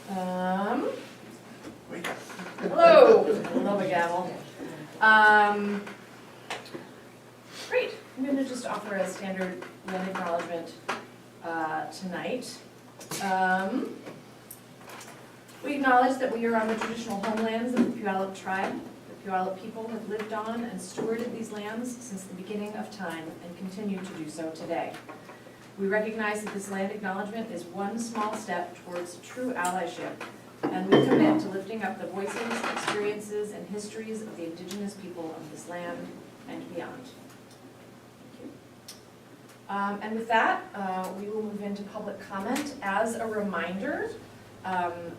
Hello, I love a gavel. Great, I'm going to just offer a standard land acknowledgement tonight. We acknowledge that we are on the traditional homelands of the Puyallup tribe. The Puyallup people have lived on and stewarded these lands since the beginning of time and continue to do so today. We recognize that this land acknowledgement is one small step towards true allyship, and we commit to lifting up the voices, experiences, and histories of the indigenous people of this land and beyond. Thank you. And with that, we will move into public comment. As a reminder, I'm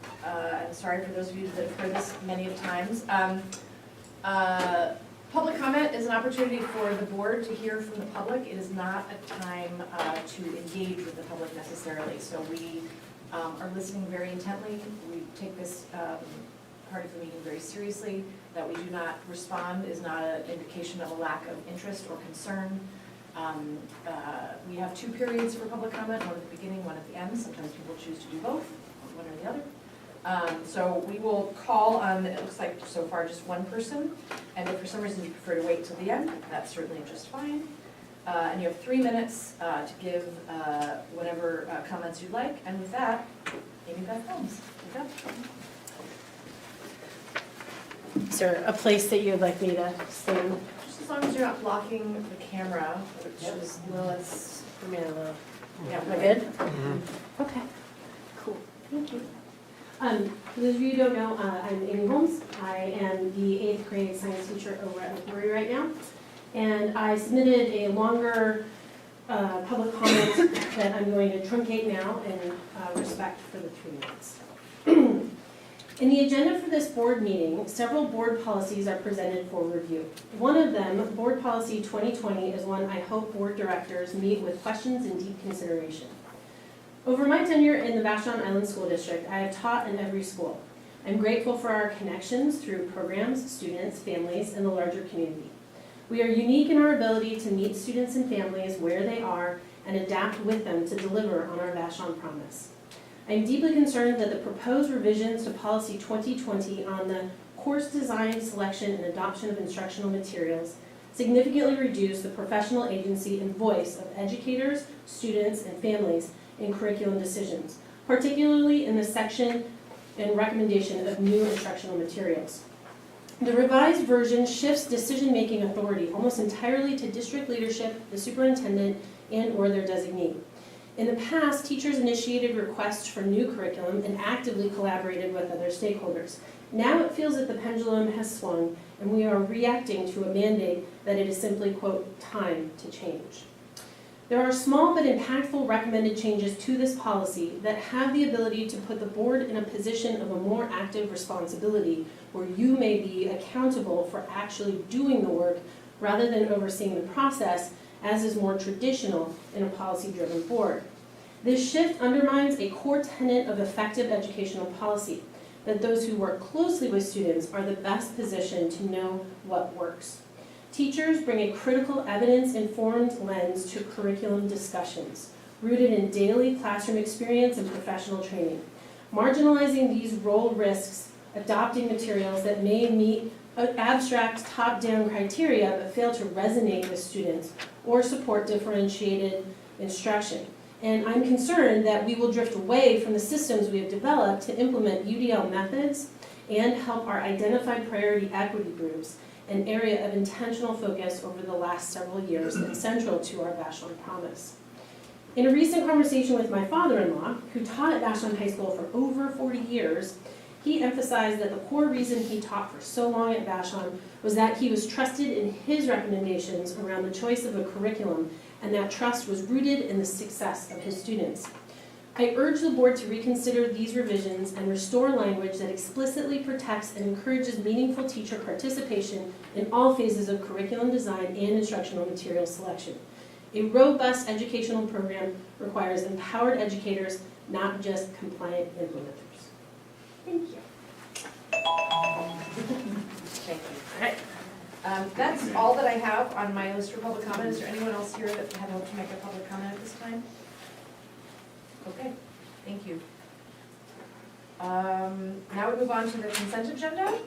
sorry for those of you that have heard this many times, public comment is an opportunity for the board to hear from the public. It is not a time to engage with the public necessarily, so we are listening very intently. We take this part of the meeting very seriously. That we do not respond is not an indication of a lack of interest or concern. We have 2 periods for public comment, one at the beginning, one at the end. Sometimes people choose to do both, one or the other. So we will call on, it looks like so far just one person, and if for some reason you prefer to wait till the end, that's certainly just fine. And you have 3 minutes to give whatever comments you'd like, and with that, Amy Beth Holmes. Is there a place that you'd like me to stand? Just as long as you're not blocking the camera, which is Lilith's. For me, a little. Yeah, Am I good? Mm-hmm. Okay, cool, thank you. For those of you who don't know, I'm Amy Holmes. I am the 8th grade science teacher over at McMurray right now. And I submitted a longer public comment that I'm going to truncate now in respect for the 3 minutes. In the agenda for this board meeting, several board policies are presented for review. One of them, Board Policy 2020, is one I hope board directors meet with questions and deep consideration. Over my tenure in the Vashon Island School District, I have taught in every school. I'm grateful for our connections through programs, students, families, and the larger community. We are unique in our ability to meet students and families where they are and adapt with them to deliver on our Vashon promise. I am deeply concerned that the proposed revisions to Policy 2020 on the course design, selection, and adoption of instructional materials significantly reduce the professional agency and voice of educators, students, and families in curriculum decisions, particularly in the section and recommendation of new instructional materials. The revised version shifts decision-making authority almost entirely to district leadership, the superintendent, and/or their designee. In the past, teachers initiated requests for new curriculum and actively collaborated with other stakeholders. Now it feels that the pendulum has swung and we are reacting to a mandate that it is simply, quote, time to change. There are small but impactful recommended changes to this policy that have the ability to put the board in a position of a more active responsibility where you may be accountable for actually doing the work rather than overseeing the process, as is more traditional in a policy-driven board. This shift undermines a core tenet of effective educational policy, that those who work closely with students are the best positioned to know what works. Teachers bring a critical evidence-informed lens to curriculum discussions, rooted in daily classroom experience and professional training. Marginalizing these role risks adopting materials that may meet abstract top-down criteria but fail to resonate with students or support differentiated instruction. And I'm concerned that we will drift away from the systems we have developed to implement UDL methods and help our identified priority equity groups, an area of intentional focus over the last several years and central to our Vashon promise. In a recent conversation with my father-in-law, who taught at Vashon High School for over 40 years, he emphasized that the core reason he taught for so long at Vashon was that he was trusted in his recommendations around the choice of a curriculum, and that trust was rooted in the success of his students. I urge the board to reconsider these revisions and restore language that explicitly protects and encourages meaningful teacher participation in all phases of curriculum design and instructional material selection. A robust educational program requires empowered educators, not just compliant implementers. Thank you. Thank you. All right. That's all that I have on my list for public comment. Is there anyone else here that had hoped to make a public comment at this time? Okay, thank you. Now we move on to the consent agenda.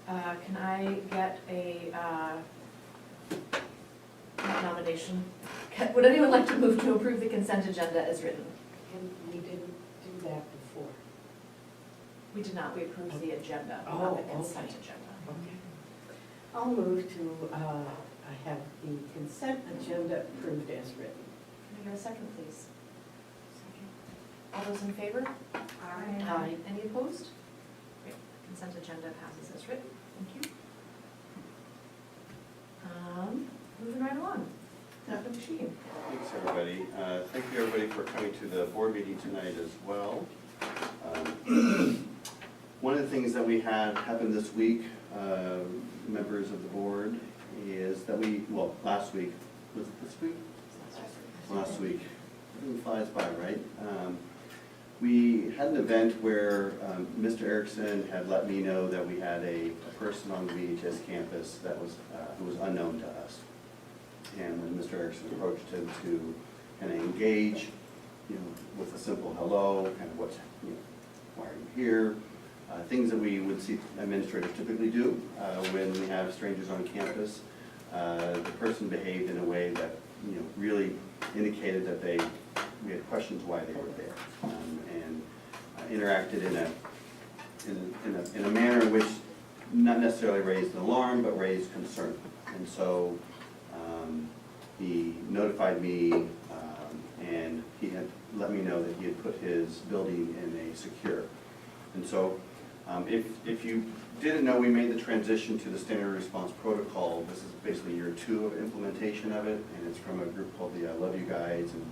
Can I get a, not nomination, would anyone like to move to approve the consent agenda as written? And we didn't do that before. We did not, we approved the agenda, Oh, not the consent okay. agenda. Okay. I'll move to, have the consent agenda approved as written. Can I get a second, please? Second. All those in favor? Aye. Any opposed? Great, consent agenda passes as written, thank you. Moving right along, Dr. Machine. Thanks, everybody. Thank you, everybody, for coming to the board meeting tonight as well. One of the things that we had happen this week, members of the board, is that last week, was it this week? Last week. Everything flies by, right? We had an event where Mr. Erickson had let me know that we had a person on the VHS campus that was who was unknown to us. And when Mr. Erickson approached him to kind of engage, with a simple hello, kind of what's, why are you here? Things that we would see administrators typically do when we have strangers on campus. The person behaved in a way that, really indicated that we had questions why they were there, and interacted in a manner in which not necessarily raised an alarm, but raised concern. And so he notified me, and he had let me know that he had put his building in a secure. And so if you didn't know, we made the transition to the standard response protocol. This is basically year 2 of implementation of it, and it's from a group called the I Love You Guides. And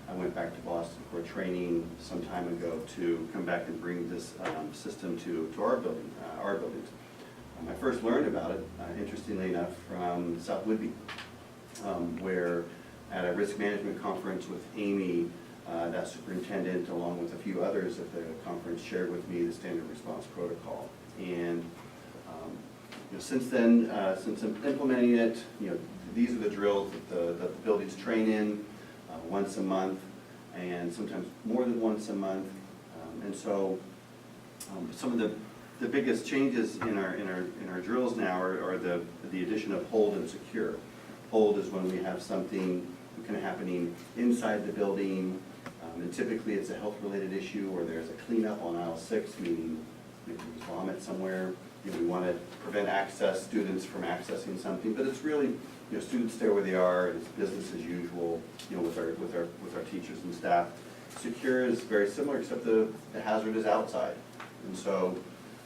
I went back to Boston for a training some time ago to come back and bring this system to our building, our buildings. I first learned about it, interestingly enough, from South Whidbey, where at a risk management conference with Amy, that superintendent, along with a few others at the conference, shared with me the standard response protocol. And since then, since implementing it, these are the drills that the buildings train in once a month, and sometimes more than once a month. And so, some of the biggest changes in our drills now are the addition of hold and secure. Hold is when we have something kind of happening inside the building, and typically it's a health-related issue, or there's a cleanup on aisle 6, meaning maybe there's vomit somewhere. We want to prevent students from accessing something, but it's really, students stay where they are, and it's business as usual, with our teachers and staff. Secure is very similar, except the hazard is outside. And so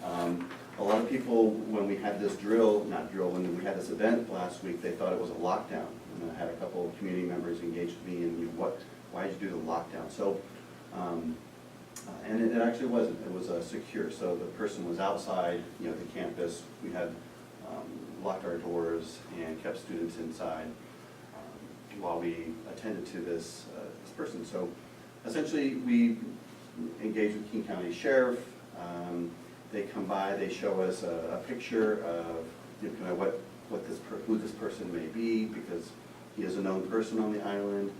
a lot of people, when we had this when we had this event last week, they thought it was a lockdown. And I had a couple of community members engage with me, and why did you do the lockdown? So, and it actually wasn't. It was secure. So the person was outside, the campus. We had locked our doors and kept students inside while we attended to this person. So essentially, we engaged with King County Sheriff. They come by. They show us a picture of who this person may be, because he is a known person on the island.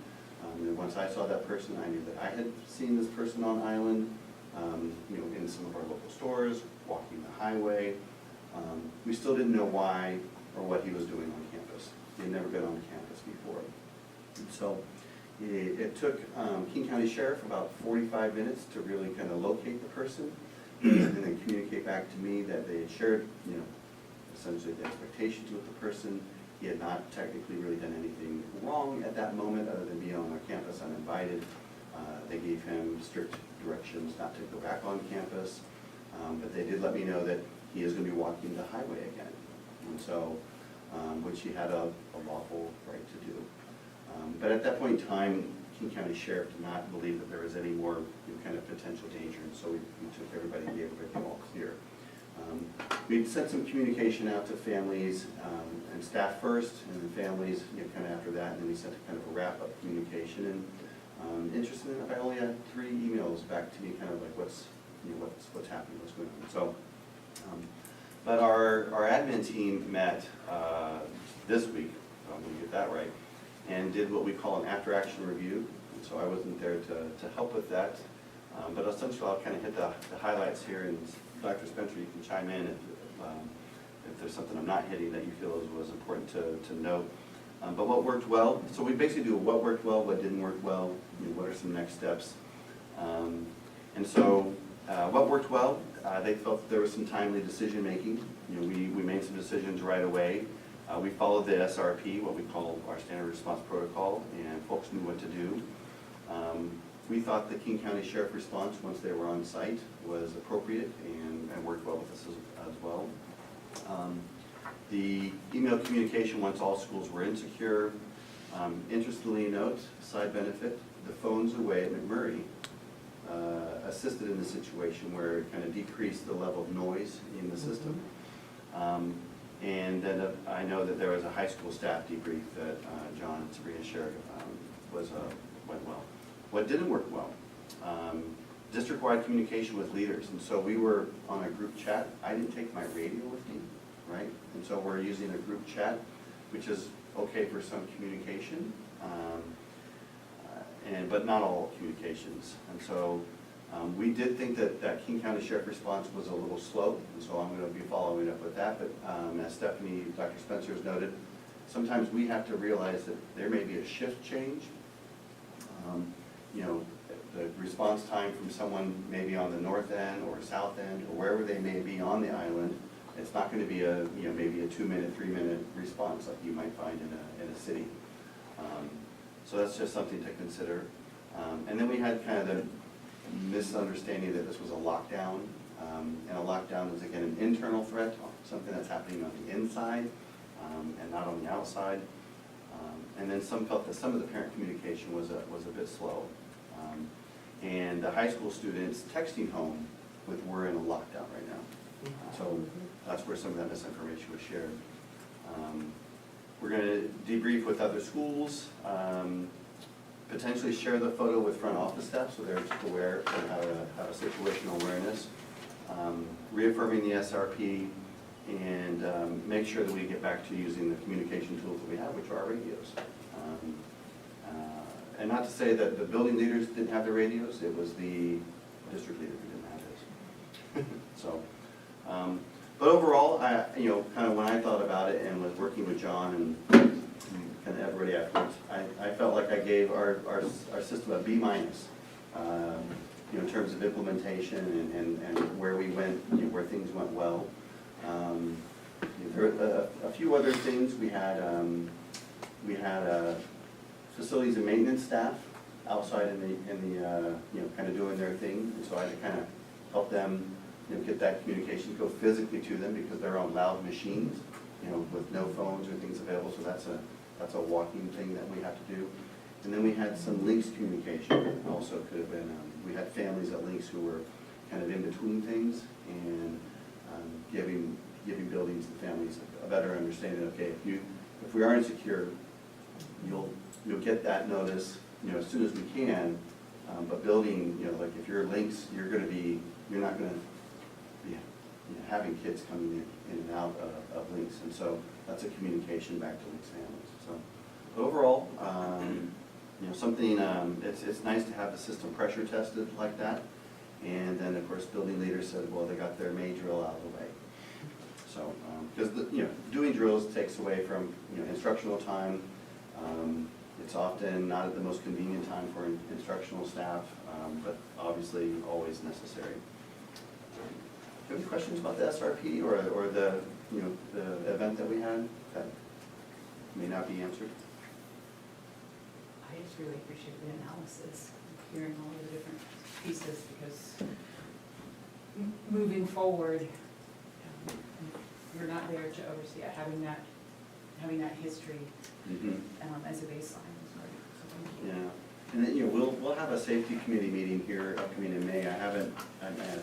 And once I saw that person, I knew that I had seen this person on island, in some of our local stores, walking the highway. We still didn't know why or what he was doing on campus. He had never been on campus before. And so it took King County Sheriff about 45 minutes to really kind of locate the person and then communicate back to me that they had shared, essentially the expectations with the person. He had not technically really done anything wrong at that moment other than being on our campus uninvited. They gave him strict directions not to go back on campus, but they did let me know that he is going to be walking the highway again, and so, which he had a lawful right to do. But at that point in time, King County Sheriff did not believe that there was any more kind of potential danger, and so we took everybody and gave everybody all clear. We sent some communication out to families and staff first, and then families kind of after that, and then we sent kind of a wrap-up communication. And interestingly enough, I only had 3 emails back to me, kind of like what's happening, what's going on. So, but our admin team met this week, I'm going to get that right, and did what we call an after-action review. And so I wasn't there to help with that. But essentially, I'll kind of hit the highlights here, and Dr. Spencer, you can chime in if there's something I'm not hitting that you feel was important to note. But what worked well, so we basically do what worked well, what didn't work well, what are some next steps. And so what worked well, they felt that there was some timely decision making. We made some decisions right away. We followed the SRP, what we call our standard response protocol, and folks knew what to do. We thought the King County Sheriff response, once they were on site, was appropriate and worked well with us as well. The email communication, once all schools were insecure. Interestingly note, side benefit, the phones away at McMurray assisted in the situation where it kind of decreased the level of noise in the system. And then I know that there was a high school staff debrief that John and Sabrina shared went well. What didn't work well, district-wide communication with leaders. And so we were on a group chat. I didn't take my radio with me, right? And so we're using a group chat, which is okay for some communication, but not all communications. And so we did think that King County Sheriff response was a little slow, and so I'm going to be following up with that. But as Stephanie, Dr. Spencer has noted, sometimes we have to realize that there may be a shift change. The response time from someone maybe on the north end or south end or wherever they may be on the island, it's not going to be maybe a 2-minute, 3-minute response like you might find in a city. So that's just something to consider. And then we had kind of the misunderstanding that this was a lockdown, and a lockdown is again an internal threat, something that's happening on the inside and not on the outside. And then some felt that some of the parent communication was a bit slow. And the high school students texting home with "we're in a lockdown right now." So that's where some of that misinformation was shared. We're going to debrief with other schools, potentially share the photo with front office staff so they're just aware and have a situational awareness, reaffirming the SRP, and make sure that we get back to using the communication tools that we have, which are our radios. And not to say that the building leaders didn't have the radios, it was the district leader who didn't have his. So, but overall, kind of when I thought about it and was working with John and kind of everybody afterwards, I felt like I gave our system a B-, in terms of implementation and where we went, where things went well. There were a few other things. We had facilities and maintenance staff outside in the kind of doing their thing, and so I had to kind of help them get that communication, go physically to them because they're on loud machines, with no phones or things available. So that's a walking thing that we have to do. And then we had some links communication. Also could have been we had families at links who were kind of in between things and giving buildings and families a better understanding. Okay, if we are insecure, you'll get that notice as soon as we can. But building, like if you're links, you're not going to be having kids coming in and out of links, and so that's a communication back to links families. So but overall, something it's nice to have the system pressure tested like that. And then of course building leaders said, well, they got their May drill out of the way. So because doing drills takes away from instructional time. It's often not at the most convenient time for instructional staff, but obviously always necessary. Do you have any questions about the SRP or the the event that we had that may not be answered? I just really appreciate the analysis, hearing all the different pieces, because moving forward, you're not there to oversee it, having that history as a baseline is great. So thank you. Yeah, and then we'll have a safety committee meeting here upcoming in May. I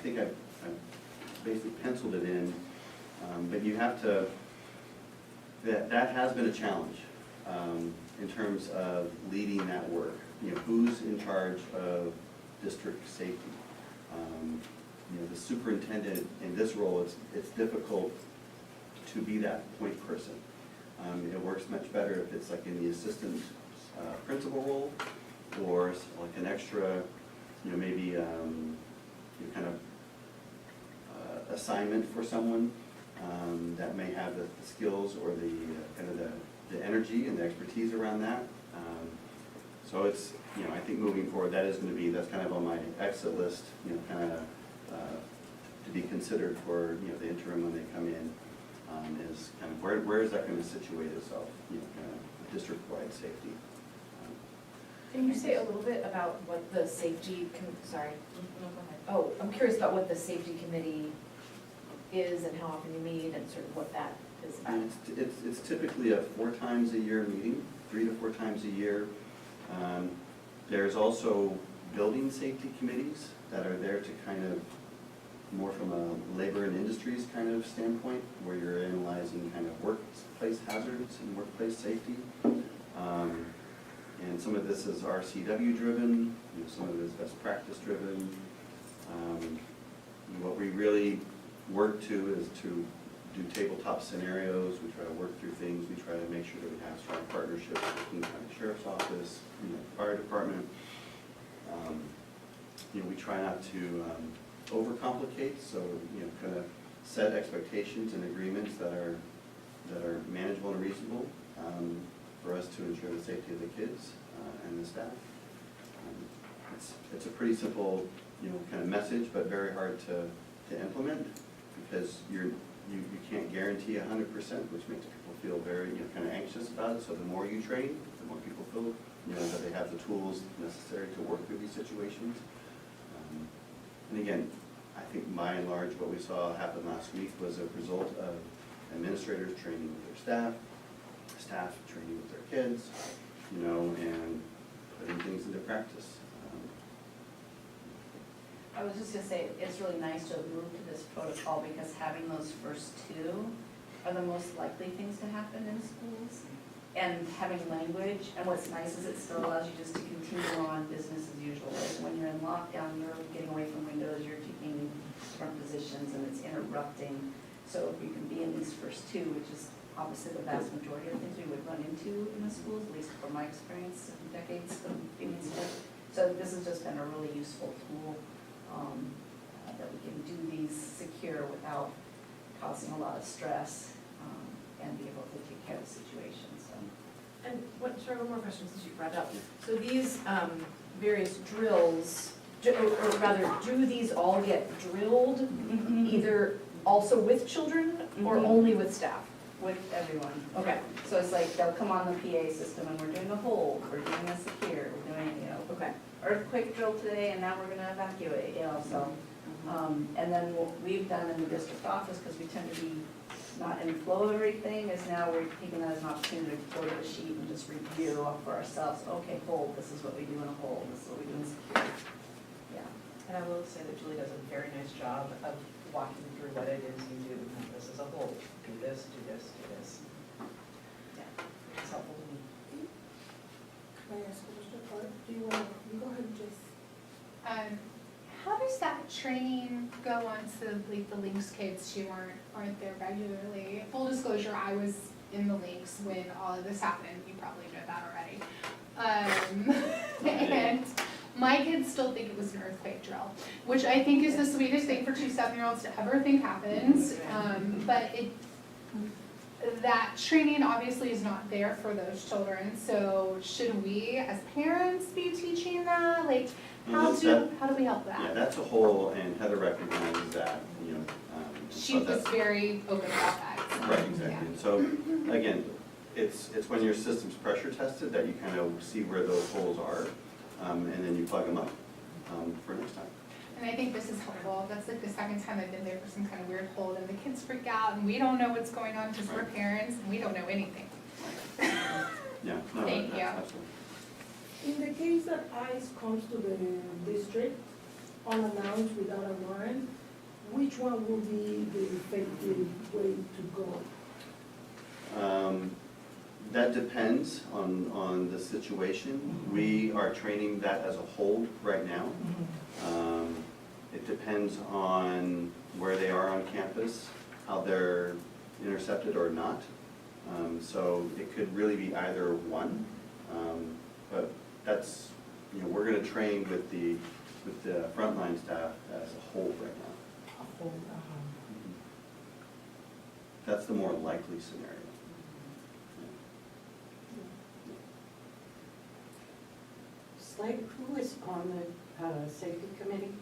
think I've basically penciled it in, but you have to. That has been a challenge in terms of leading that work. Who's in charge of district safety? The superintendent in this role, it's difficult to be that point person. It works much better if it's like in the assistant principal role, or like an extra you know, maybe, kind of assignment for someone that may have the skills or the kind of the energy and the expertise around that. So it's, you know, I think moving forward, that is going to be, that's kind of on my exit list, you know, kind of to be considered for, you know, the interim when they come in, is kind of where is that going to situate itself, you know, kind of district-wide safety. Can you say a little bit about what the safety, sorry? Oh, I'm curious about what the safety committee is and how often you meet and sort of what that is about. And it's typically a 4 times a year meeting, 3 to 4 times a year. There's also building safety committees that are there to kind of, more from a labor and industries kind of standpoint, where you're analyzing kind of workplace hazards and workplace safety. And some of this is RCW driven, you know, some of it is best practice driven. What we really work to is to do tabletop scenarios. We try to work through things. We try to make sure that we have strong partnerships with King County Sheriff's Office, you know, fire department. You know, we try not to overcomplicate, so, you know, kind of set expectations and agreements that are manageable and reasonable for us to ensure the safety of the kids and the staff. It's a pretty simple, you know, kind of message, but very hard to implement, because you can't guarantee 100%, which makes people feel very, you know, kind of anxious about it. So the more you train, the more people feel, you know, that they have the tools necessary to work through these situations. And again, I think by and large what we saw happen last week was a result of administrators training with their staff training with their kids, you know, and putting things into practice. I was just gonna say, it's really nice to have moved to this protocol, because having those first 2 are the most likely things to happen in schools. And having language, and what's nice is it still allows you just to continue on business as usual. Like when you're in lockdown, you're getting away from windows, you're taking different positions, and it's interrupting. So if you can be in these first 2, which is obviously the vast majority of things we would run into in the schools, at least from my experience in decades of being in school. So this has just been a really useful tool, that we can do these secure without causing a lot of stress, and be able to take care of the situation, so. And one more question since you brought it up. So these various drills, or rather, do these all get drilled either also with children or only with staff? With everyone. Okay. So it's like, they'll come on the PA system and we're doing a hold, we're doing a secure, we're doing, you know, Okay. earthquake drill today and now we're gonna evacuate, you know, so. And then what we've done in the district office, because we tend to be not in flow of everything, is now we're taking that as an opportunity to go to the sheet and just review for ourselves. Okay, hold, this is what we do in a hold, this is what we do in secure. Yeah. And I will say that Julie does a very nice job of walking through what it is you do. This is a whole, do this, do this, do this. Yeah, it's helpful to me. Can I ask a question? Or do you want to, you go ahead and just. How does that training go on to like the Lynx kids who aren't there regularly? Full disclosure, I was in the Lynx when all of this happened. You probably know that already. And my kids still think it was an earthquake drill, which I think is the sweetest thing for 2 7-year-olds to ever think happens. But that training obviously is not there for those children. So should we, as parents, be teaching that? Like, how do we help that? Yeah, that's a whole, and Heather recognizes that, you know. She was very open about that. So, Right, exactly. And so, again, it's when your system's pressure tested that you kind of see where those holes are, and then you plug them up for next time. And I think this is helpful. That's like the second time I've been there for some kind of weird hold, and the kids freak out, and we don't know what's going on because we're parents, and we don't know anything. Yeah, no, Thank you. absolutely. In the case that ICE comes to the district unannounced without a warrant, which one will be the effective way to go? That depends on the situation. We are training that as a hold right now. It depends on where they are on campus, how they're intercepted or not. So it could really be either one. But that's, you know, we're gonna train with the with the frontline staff as a whole right now. That's the more likely scenario. Slade, who is on the safety committee?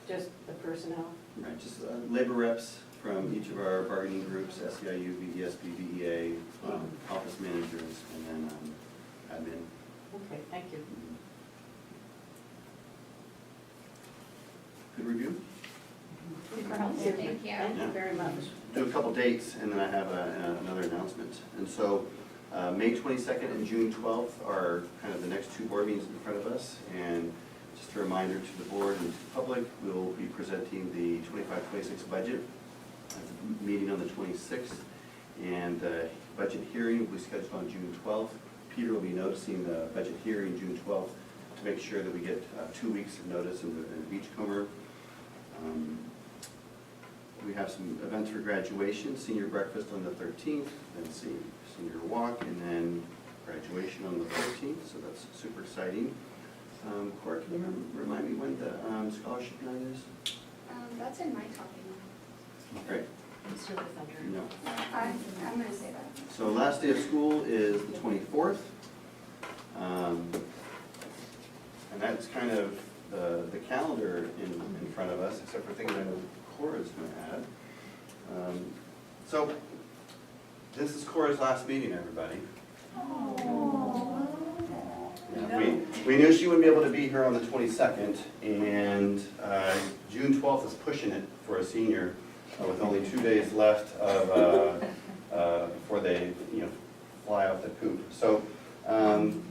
Just the personnel? Right, just labor reps from each of our bargaining groups, SEIU, VESB, VEA, office managers, and then admin. Okay, thank you. Good review? Thank you. Thank you very much. Do a couple dates, and then I have another announcement. And so, May 22nd and June 12th are kind of the next two board meetings in front of us. And just a reminder to the board and to the public, we'll be presenting the 25-26 budget at the meeting on the 26th. And the budget hearing will be scheduled on June 12th. Peter will be noticing the budget hearing June 12th to make sure that we get 2 weeks of notice in the Beachcomber. We have some events for graduation, senior breakfast on the 13th, then senior walk, and then graduation on the 14th, so that's super exciting. Cora, can you remind me when the scholarship night is? That's in my copy. Great. Mr. Defender. No. I'm gonna say that. So last day of school is the 24th. And that's kind of the calendar in front of us, except for things I know Cora's going to add. So this is Cora's last meeting, everybody. Yeah, we knew she wouldn't be able to be here on the 22nd, and June 12th is pushing it for a senior with only 2 days left of before they fly off the coop. So,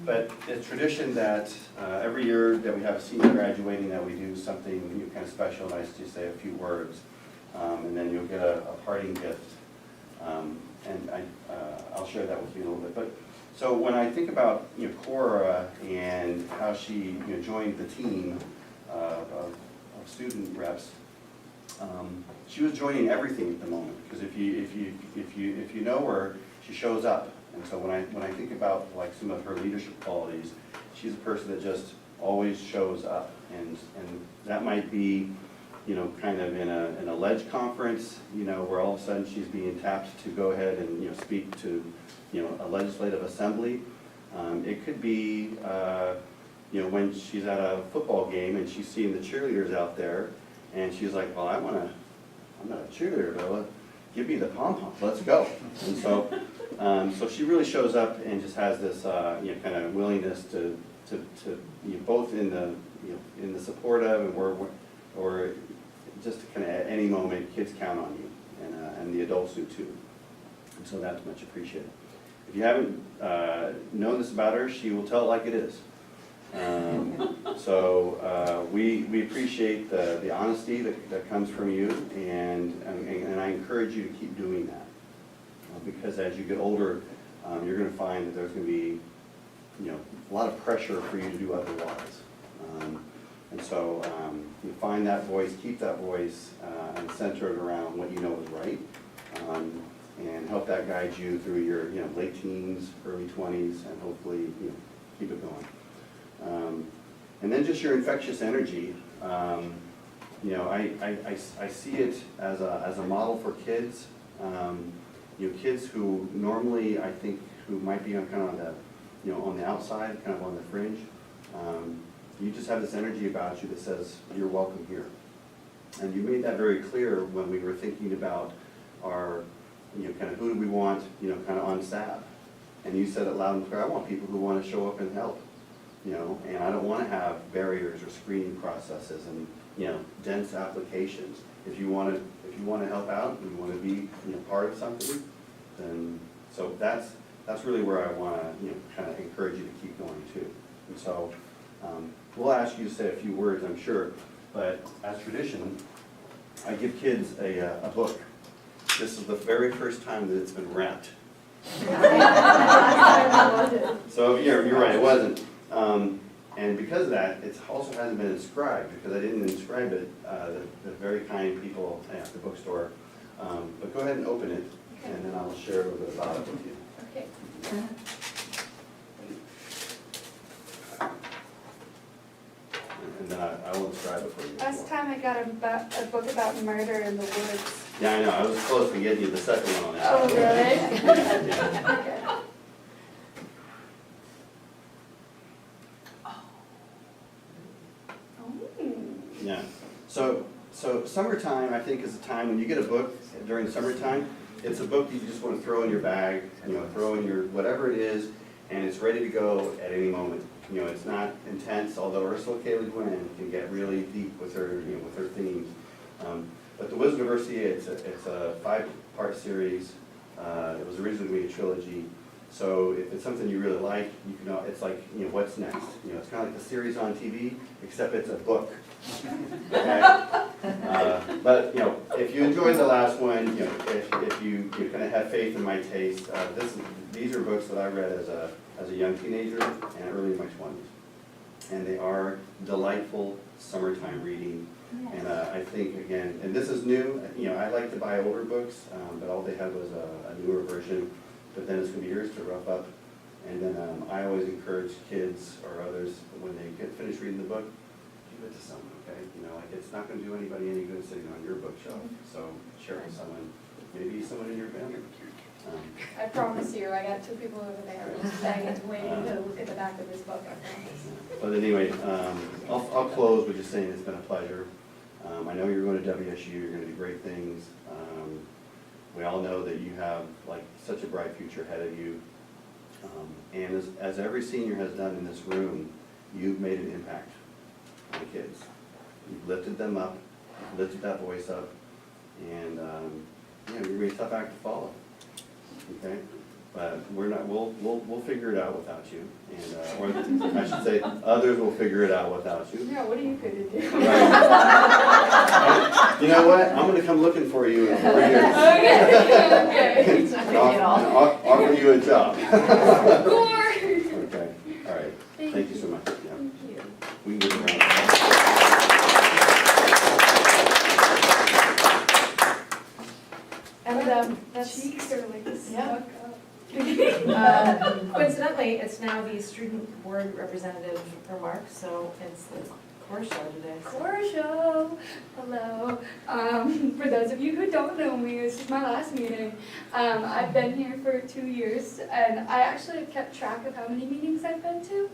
but it's tradition that every year that we have a senior graduating that we do something kind of special, nice to say a few words, and then you'll get a parting gift. And I'll share that with you in a little bit. But so when I think about Cora and how she joined the team of student reps, she was joining everything at the moment, because if you know her, she shows up. And so when I think about like some of her leadership qualities, she's a person that just always shows up, and that might be kind of in a ledge conference, where all of a sudden she's being tapped to go ahead and speak to a legislative assembly. It could be when she's at a football game and she's seeing the cheerleaders out there, and she's like, well, I'm not a cheerleader, but give me the pom-pom, let's go. And so so she really shows up and just has this kind of willingness to both in the support of, or just kind of at any moment, kids count on you, and the adults do too. And so that's much appreciated. If you haven't known this about her, she will tell it like it is. So we appreciate the honesty that comes from you, and I encourage you to keep doing that, because as you get older, you're going to find that there's going to be a lot of pressure for you to do otherwise. And so you find that voice, keep that voice, and center it around what you know is right, and help that guide you through your late teens, early 20s, and hopefully keep it going. And then just your infectious energy. I see it as a model for kids. Kids who normally, I think, who might be on kind of on the on the outside, kind of on the fringe. You just have this energy about you that says you're welcome here. And you made that very clear when we were thinking about our, kind of who do we want, kind of on staff. And you said it loud and clear, I want people who want to show up and help. And I don't want to have barriers or screening processes and, dense applications. If you want to help out, and you want to be, part of something, then, so that's really where I want to, kind of encourage you to keep going too. And so, we'll ask you to say a few words, I'm sure, but as tradition, I give kids a book. This is the very first time that it's been wrapped. So you're right, it wasn't. And because of that, it also hasn't been inscribed, because I didn't inscribe it, the very kind people at the bookstore. But go ahead and open it, and then I'll share a little bit about it with you. Okay. And then I will inscribe it got a book about murder in the woods. Yeah, I know, I was close to getting you the second one on that. Oh, really? Yeah. Okay. Yeah, so summertime, I think, is a time when you get a book during summertime, it's a book you just want to throw in your bag, throw in your, whatever it is, and it's ready to go at any moment. It's not intense, although Ursula K. Le Guin can get really deep with her, with her themes. But the Wisdom Diversity, it's a 5-part series. It was originally going to be a trilogy. So if it's something you really like, you can. It's like, what's next? It's kind of like the series on TV, except it's a book. Okay? But if you enjoyed the last one, if you kind of have faith in my taste, these are books that I read as a young teenager and early in my 20s, and they are delightful summertime reading. And I think, again, and this is new. I like to buy older books, but all they had was a newer version. But then it's going to be yours to rough up. And then I always encourage kids or others, when they get finished reading the book, give it to someone, okay? It's not going to do anybody any good sitting on your bookshelf. So share it with someone, maybe someone in your family. I promise you, I got 2 people over there just begging, waiting to look at the back of this book, I promise. But anyway, I'll close with just saying it's been a pleasure. I know you're going to WSU, you're going to do great things. We all know that you have such a bright future ahead of you. And as every senior has done in this room, you've made an impact on the kids. You've lifted them up, you've lifted that voice up, and you're going to be a tough act to follow. Okay? But we're not. We'll figure it out without you, and or I should say, others will figure it out without you. Yeah, what are you going to do? Right. You know what? I'm going to come looking for you in 4 years. Okay. Offer you a job. Score! Okay. All right. Thank you so much. Yeah. Thank you. We can get around. And that's, Cheeks are like this. Yeah. Coincidentally, it's now the student board representative remarks, so it's the core show today. Core show. Hello. For those of you who don't know me, this is my last meeting. I've been here for 2 years, and I actually have kept track of how many meetings I've been to.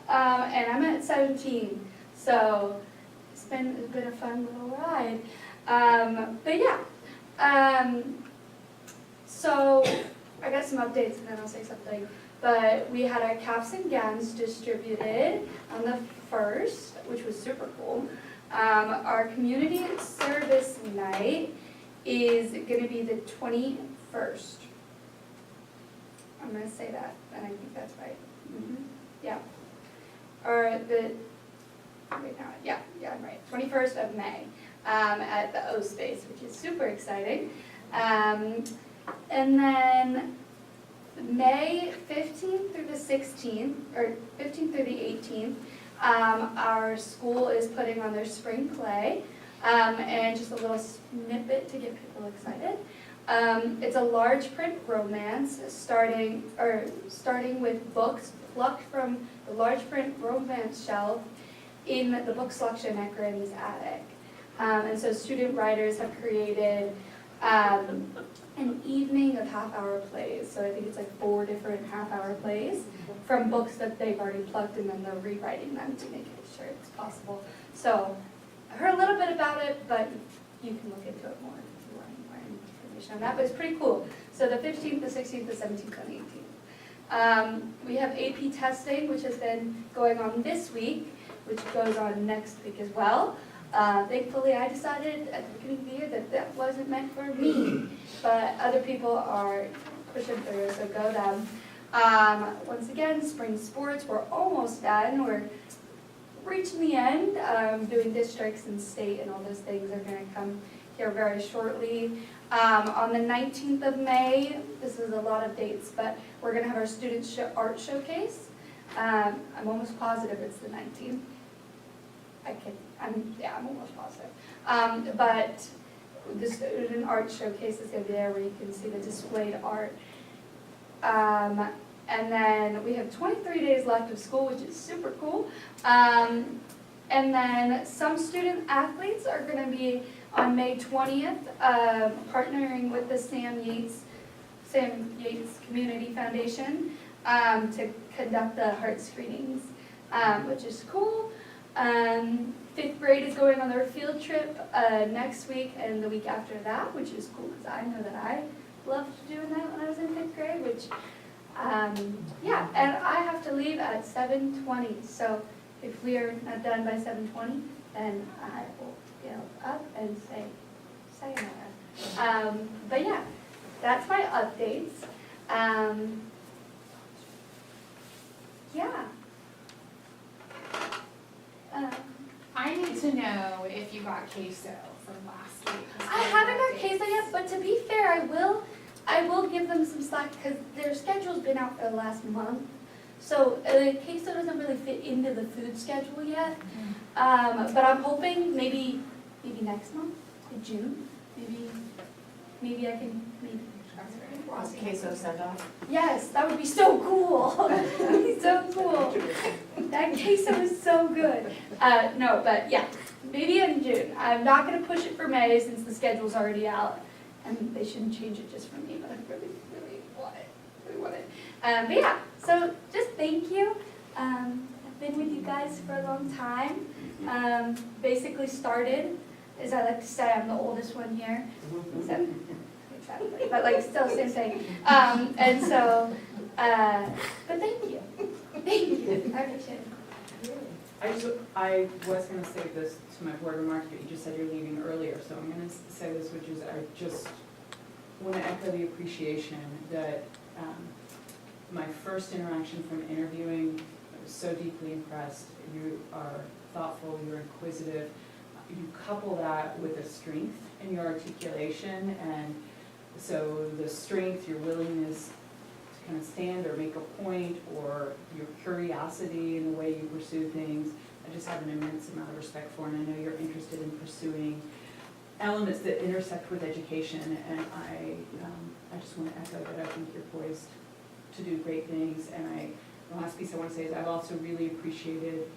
And I'm at 17, so it's been a fun little ride. But yeah. So I got some updates and then I'll say something. But we had our caps and gowns distributed on the 1st, which was super cool. Our community service night is going to be the 21st. I'm going to say that, and I think that's right. Yeah. Or yeah, I'm right. 21st of May at the O Space, which is super exciting. And then May 15th through the 16th, or 15th through the 18th, our school is putting on their spring play, and just a little snippet to get people excited. It's a large print romance, starting with books plucked from the large print romance shelf in the book selection at Granny's attic. And so student writers have created an evening of half-hour plays. So I think it's like 4 different half-hour plays from books that they've already plucked, and then they're rewriting them to make sure it's possible. So I heard a little bit about it, but you can look into it more if you want more information on that. But it's pretty cool. So the 15th, the 16th, the 17th, and the 18th. We have AP testing, which has been going on this week, which goes on next week as well. Thankfully, I decided at the beginning of the year that wasn't meant for me, but other people are pushing through, so go them. Once again, spring sports, we're almost done. We're reaching the end. Doing districts and state and all those things are going to come here very shortly. On the 19th of May, this is a lot of dates, but we're going to have our student art showcase. I'm almost positive it's the 19th. I'm almost positive. But the student art showcase is going to be there where you can see the displayed art. And then we have 23 days left of school, which is super cool. And then some student athletes are gonna be on May 20th, partnering with the Sam Yates Community Foundation to conduct the heart screenings, which is cool. 5th grade is going on their field trip next week and the week after that, which is cool because I know that I loved doing that when I was in 5th grade, which, yeah, and I have to leave at 7:20, so if we are not done by 7:20, then I will get up and say sayonara. But yeah, that's my updates. Yeah. I need to know if you got queso from last week. I haven't got queso yet, but to be fair, I will give them some slack because their schedule's been out for the last month. So queso doesn't really fit into the food schedule yet. But I'm hoping maybe next month, in June, maybe I can Queso send off. Yes, that would be so cool. That would be so cool. That queso is so good. No, but yeah, maybe in June. I'm not gonna push it for May since the schedule's already out, and they shouldn't change it just for me, but I really, really want it. Really want it. But yeah, so just thank you. I've been with you guys for a long time. Basically started, as I like to say, I'm the oldest one here. So, exactly, but like still same thing. And so, but thank you. Thank you. I appreciate it. I was gonna say this to my board remarks, but you just said you're leaving earlier, so I'm gonna say this, which is I just want to echo the appreciation that my first interaction from interviewing, I was so deeply impressed. You are thoughtful, you're inquisitive. You couple that with a strength in your articulation, and so the strength, your willingness to kind of stand or make a point, or your curiosity in the way you pursue things, I just have an immense amount of respect for, and I know you're interested in pursuing elements that intersect with education, and I just want to echo that I think you're poised to do great things. And the last piece I want to say is I've also really appreciated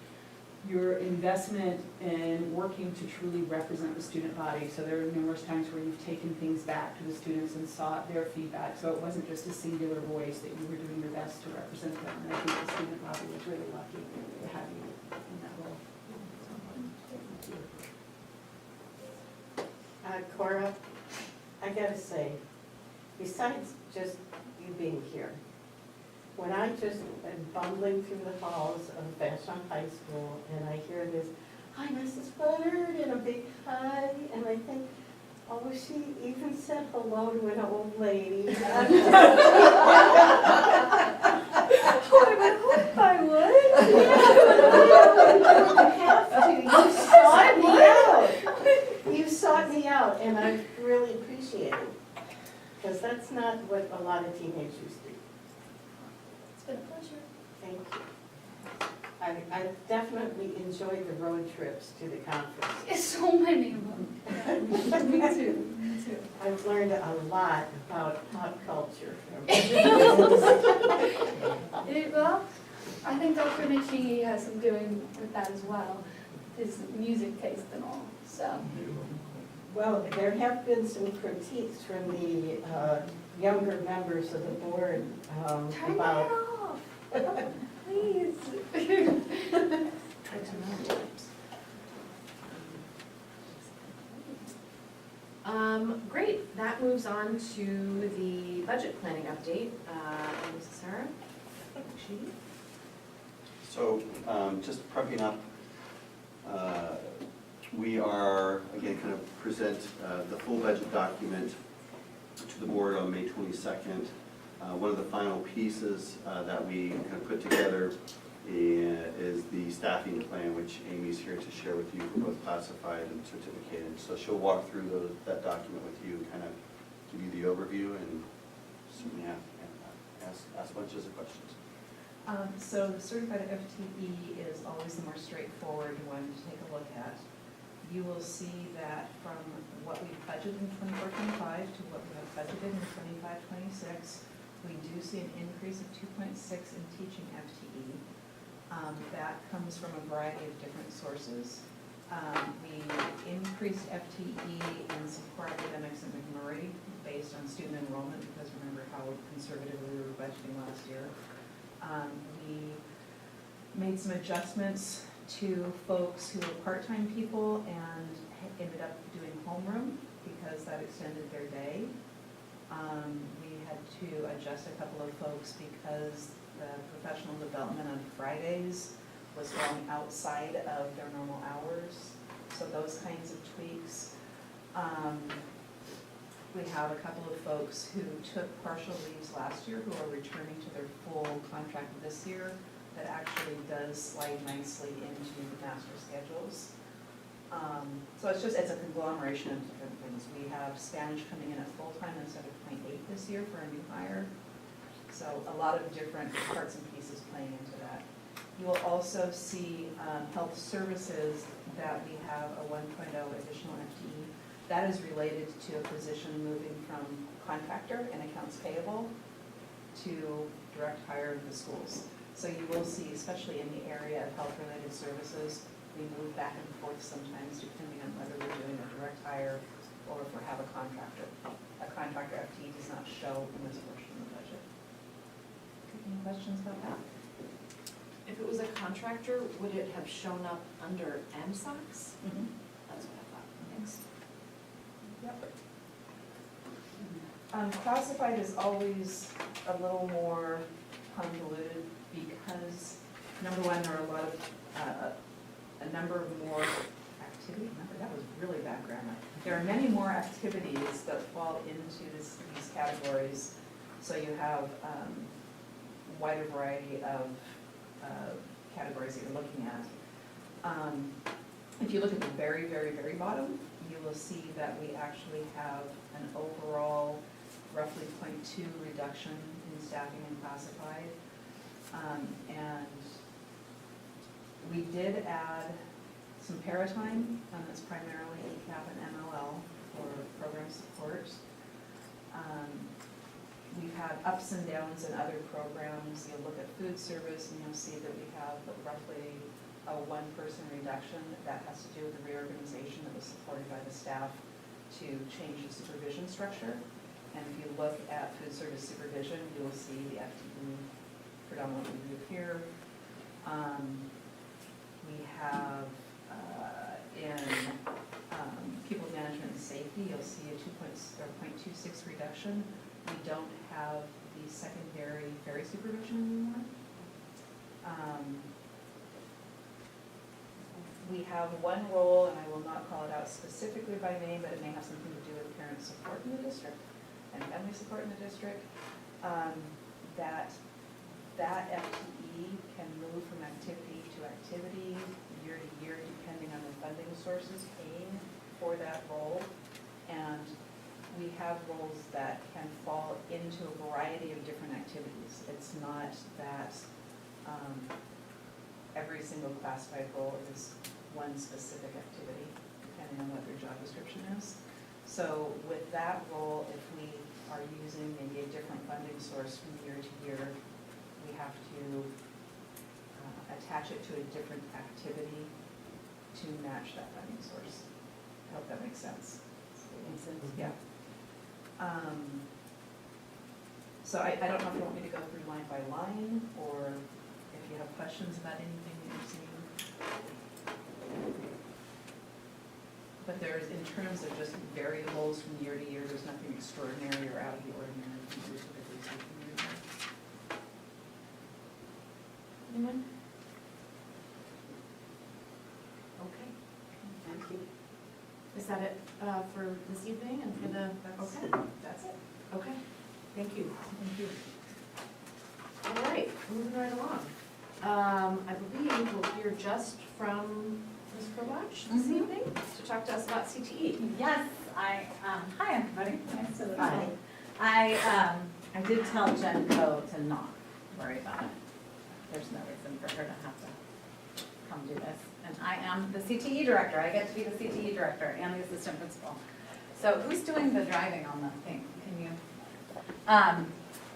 your investment in working to truly represent the student body. So there are numerous times where you've taken things back to the students and sought their feedback. So it wasn't just a singular voice, that you were doing your best to represent them. And I think the student body was really lucky to have you in that role. Cora, I gotta say, besides just you being here, when I just am bumbling through the halls of Vashon High School and I hear this, "Hi, Mrs. Bullard," and a big hi, and I think, oh, she even said hello to an old lady. I would hope I would. You have to. You sought me out. You sought me out, and I really appreciate it, because that's not what a lot of teenagers do. It's been a pleasure. Thank you. I definitely enjoyed the road trips to the conference. It's so many of them. Me too. Me too. I've learned a lot about pop culture. Well, I think Dr. McKee has some doing with that as well, his music taste and all, so. Well, there have been some critiques from the younger members of the board Turn about. that off, please. Great, that moves on to the budget planning update. Mrs. Sarah? So, just prepping up, we are, again, kind of present the full budget document to the board on May 22nd. One of the final pieces that we kind of put together is the staffing plan, which Amy's here to share with you for both classified and certificated. So she'll walk through that document with you, kind of give you the overview, and certainly ask bunches of questions. So the certified FTE is always the more straightforward one to take a look at. You will see that from what we budgeted in 24-25 to what we have budgeted in 25-26, we do see an increase of 2.6 in teaching FTE. That comes from a variety of different sources. We increased FTE in some core academics at McMurray based on student enrollment, because remember how conservative we were budgeting last year. We made some adjustments to folks who were part-time people and ended up doing homeroom because that extended their day. We had to adjust a couple of folks because the professional development on Fridays was falling outside of their normal hours, so those kinds of tweaks. We have a couple of folks who took partial leaves last year who are returning to their full contract this year. That actually does slide nicely into the master schedules. So it's a conglomeration of different things. We have Spanish coming in at full-time instead of 0.8 this year for a new hire. So a lot of different parts and pieces playing into that. You will also see health services that we have a 1.0 additional FTE. That is related to a position moving from contractor and accounts payable to direct hire in the schools. So you will see, especially in the area of health-related services, we move back and forth sometimes depending on whether we're doing a direct hire or if we have a contractor. A contractor FTE does not show in this portion of the budget. Any questions about that? If it was a contractor, would it have shown up under MSOX? That's what I thought. Thanks. Yep. Classified is always a little more convoluted because, number one, there are a number of more activities. Remember, that was really bad grammar. There are many more activities that fall into these categories. So you have a wider variety of categories that you're looking at. If you look at the very, very, very bottom, you will see that we actually have an overall roughly 0.2 reduction in staffing and classified. And we did add some paratime, that's primarily ECAP and MLL for program support. We've had ups and downs in other programs. You'll look at food service and you'll see that we have roughly a 1-person reduction. That has to do with the reorganization that was supported by the staff to change the supervision structure. And if you look at food service supervision, you will see the FTE predominantly moved here. We have in people management and safety, you'll see a 0.26 reduction. We don't have the secondary ferry supervision anymore. We have one role, and I will not call it out specifically by name, but it may have something to do with parent support in the district and family support in the district. That FTE can move from activity to activity, year to year, depending on the funding sources paying for that role. And we have roles that can fall into a variety of different activities. It's not that every single classified role is one specific activity, depending on what their job description is. So with that role, if we are using maybe a different funding source from year to year, we have to attach it to a different activity to match that funding source. I hope that makes sense. Makes sense. Yeah. So I don't know if you want me to go through line by line, or if you have questions about anything that you're seeing. But there's, in terms of just variables from year to year, there's nothing extraordinary or out of the ordinary from year to year. Anyone? Okay, thank you. Is that it for this evening and for the? Okay, That's it. okay, thank you. Thank you. All right, moving right along. I believe we'll hear just from Ms. Probach this evening to talk to us about CTE. Yes, hi everybody, nice to meet you. I did tell Jen Coe to not worry about it. There's no reason for her to have to come do this. And I am the CTE director, I get to be the CTE director and the assistant principal. So who's doing the driving on the thing? Can you?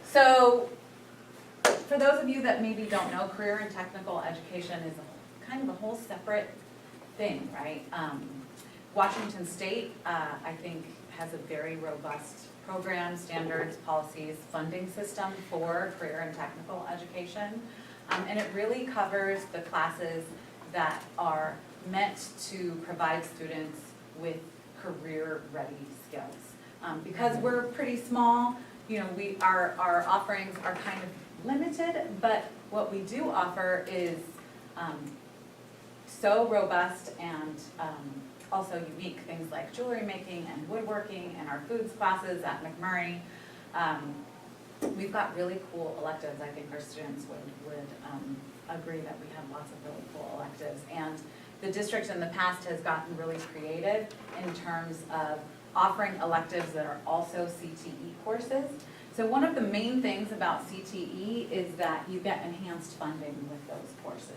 So for those of you that maybe don't know, career and technical education is kind of a whole separate thing, right? Washington State, I think, has a very robust program, standards, policies, funding system for career and technical education. And it really covers the classes that are meant to provide students with career-ready skills. Because we're pretty small, you know, our offerings are kind of limited, but what we do offer is so robust and also unique, things like jewelry making and woodworking and our foods classes at McMurray. We've got really cool electives. I think our students would agree that we have lots of really cool electives. And the district in the past has gotten really creative in terms of offering electives that are also CTE courses. So one of the main things about CTE is that you get enhanced funding with those courses.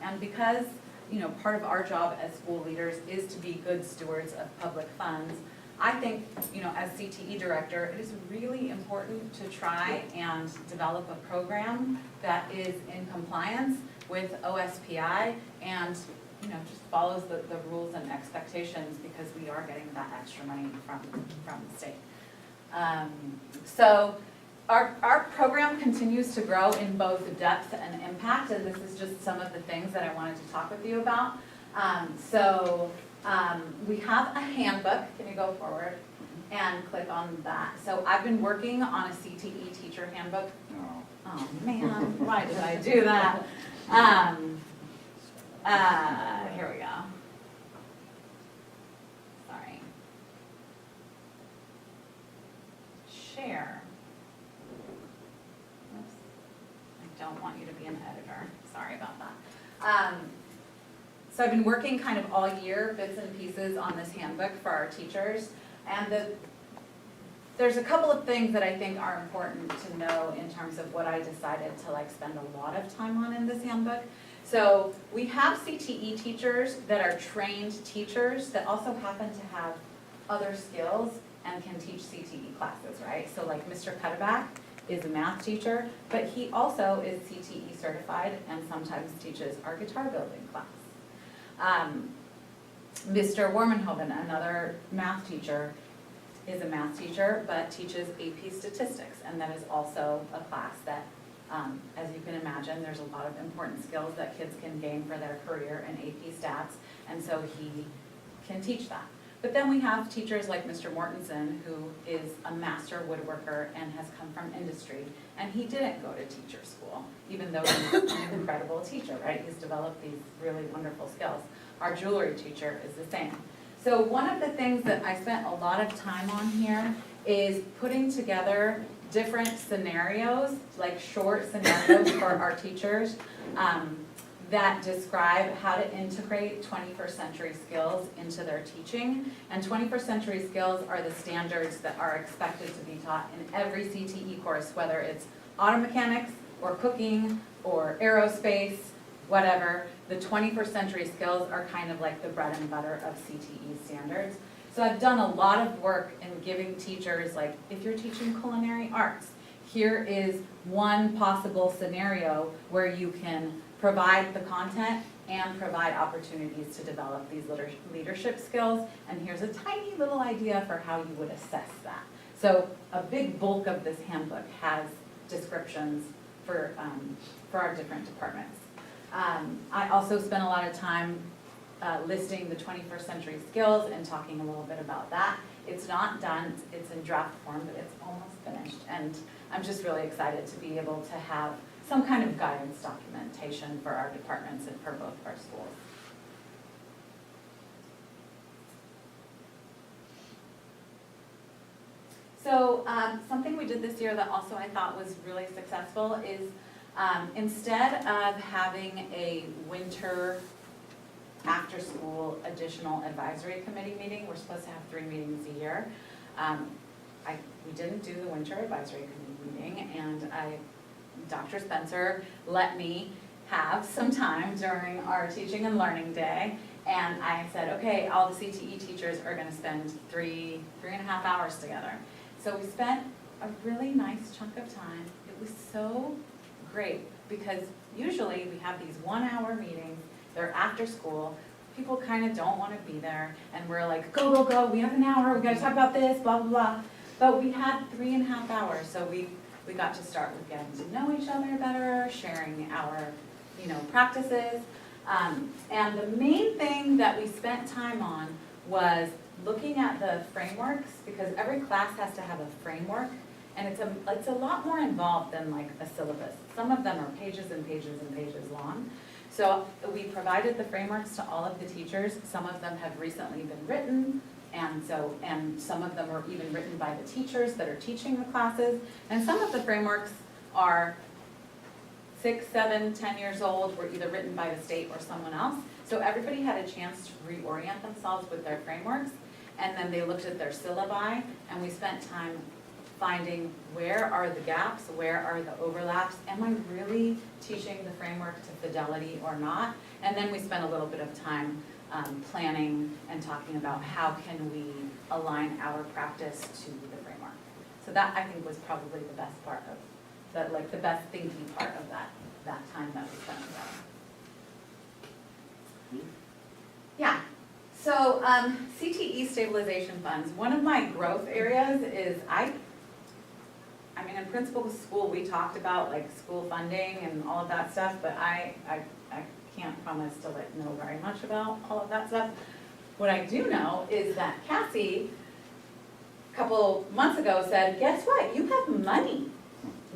And because, you know, part of our job as school leaders is to be good stewards of public funds, I think, you know, as CTE director, it is really important to try and develop a program that is in compliance with OSPI and, you know, just follows the rules and expectations, because we are getting that extra money from the state. So our program continues to grow in both depth and impact, and this is just some of the things that I wanted to talk with you about. We have a handbook. Can you go forward and click on that? So I've been working on a CTE teacher handbook. Oh man, why did I do that? Here we go. Sorry. Share. Oops. I don't want you to be an editor. Sorry about that. So I've been working kind of all year, bits and pieces, on this handbook for our teachers. And there's a couple of things that I think are important to know in terms of what I decided to spend a lot of time on in this handbook. So we have CTE teachers that are trained teachers that also happen to have other skills and can teach CTE classes, right? So like Mr. Cutterback is a math teacher, but he also is CTE certified and sometimes teaches our guitar building class. Mr. Warmenhoven, another math teacher, is a math teacher but teaches AP statistics, and that is also a class that, as you can imagine, there's a lot of important skills that kids can gain for their career in AP stats, and so he can teach that. But then we have teachers like Mr. Mortensen, who is a master woodworker and has come from industry, and he didn't go to teacher school, even though he's an incredible teacher, right? He's developed these really wonderful skills. Our jewelry teacher is the same. So one of the things that I spent a lot of time on here is putting together different scenarios, like short scenarios for our teachers, that describe how to integrate 21st century skills into their teaching. And 21st century skills are the standards that are expected to be taught in every CTE course, whether it's auto mechanics or cooking or aerospace, whatever. The 21st century skills are kind of like the bread and butter of CTE standards. So I've done a lot of work in giving teachers, like, if you're teaching culinary arts, here is one possible scenario where you can provide the content and provide opportunities to develop these leadership skills. And here's a tiny little idea for how you would assess that. So a big bulk of this handbook has descriptions for our different departments. I also spent a lot of time listing the 21st century skills and talking a little bit about that. It's not done, it's in draft form, but it's almost finished. And I'm just really excited to be able to have some kind of guidance documentation for our departments and for both of our schools. So something we did this year that also I thought was really successful is instead of having a winter after-school additional advisory committee meeting, we're supposed to have 3 meetings a year. We didn't do the winter advisory committee meeting, and Dr. Spencer let me have some time during our teaching and learning day, and I said, okay, all the CTE teachers are going to spend 3.5 hours together. So we spent a really nice chunk of time. It was so great, because usually we have these 1-hour meetings, they're after school, people kind of don't want to be there, and we're like, go, go, go, we have an hour, we gotta talk about this, blah, blah, blah. But we had 3.5 hours, so we got to start with getting to know each other better, sharing our, practices. And the main thing that we spent time on was looking at the frameworks, because every class has to have a framework, and it's a lot more involved than like a syllabus. Some of them are pages and pages and pages long. So we provided the frameworks to all of the teachers. Some of them have recently been written, and some of them are even written by the teachers that are teaching the classes. And some of the frameworks are 6, 7, 10 years old, were either written by the state or someone else. So everybody had a chance to reorient themselves with their frameworks, and then they looked at their syllabi, and we spent time finding where are the gaps, where are the overlaps, am I really teaching the framework to fidelity or not? And then we spent a little bit of time planning and talking about how can we align our practice to the framework. So that, I think, was probably the best part of, the best thinking part of that time that we spent together. Yeah, so CTE stabilization funds, one of my growth areas is I mean, in principal school, we talked about like school funding and all of that stuff, but I can't promise to know very much about all of that stuff. What I do know is that Cassie, a couple months ago, said, guess what, you have money.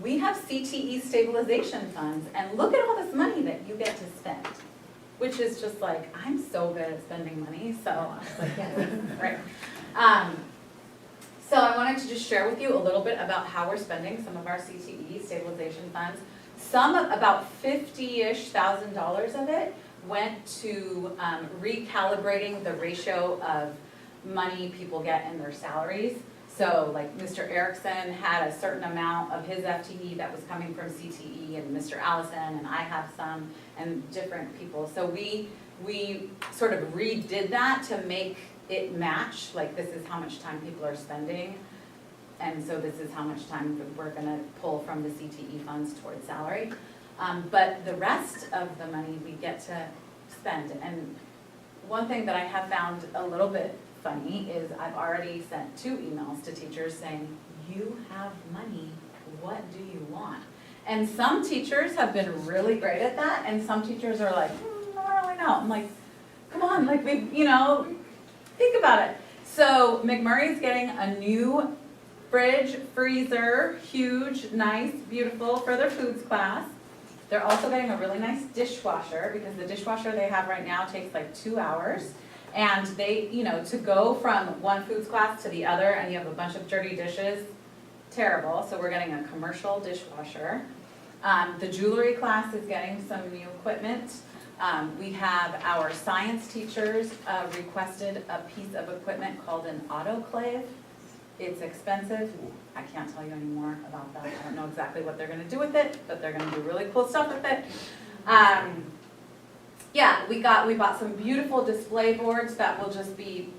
We have CTE stabilization funds, and look at all this money that you get to spend. Which is just like, I'm so good at spending money, so I was like, yeah, right. So I wanted to just share with you a little bit about how we're spending some of our CTE stabilization funds. About $50,000-ish of it went to recalibrating the ratio of money people get in their salaries. So like Mr. Erickson had a certain amount of his FTE that was coming from CTE, and Mr. Allison and I have some, and different people. So we sort of redid that to make it match, like this is how much time people are spending, and so this is how much time we're gonna pull from the CTE funds towards salary. But the rest of the money we get to spend. And one thing that I have found a little bit funny is I've already sent 2 emails to teachers saying, you have money, what do you want? And some teachers have been really great at that, and some teachers are like, I don't really know. I'm like, come on, like think about it. So McMurray's getting a new fridge, freezer, huge, nice, beautiful for their foods class. They're also getting a really nice dishwasher, because the dishwasher they have right now takes like 2 hours. And they, to go from one foods class to the other and you have a bunch of dirty dishes, terrible. So we're getting a commercial dishwasher. The jewelry class is getting some new equipment. We have our science teachers requested a piece of equipment called an autoclave. It's expensive. I can't tell you any more about that. I don't know exactly what they're gonna do with it, but they're gonna do really cool stuff with it. Yeah, we bought some beautiful display boards that will just be,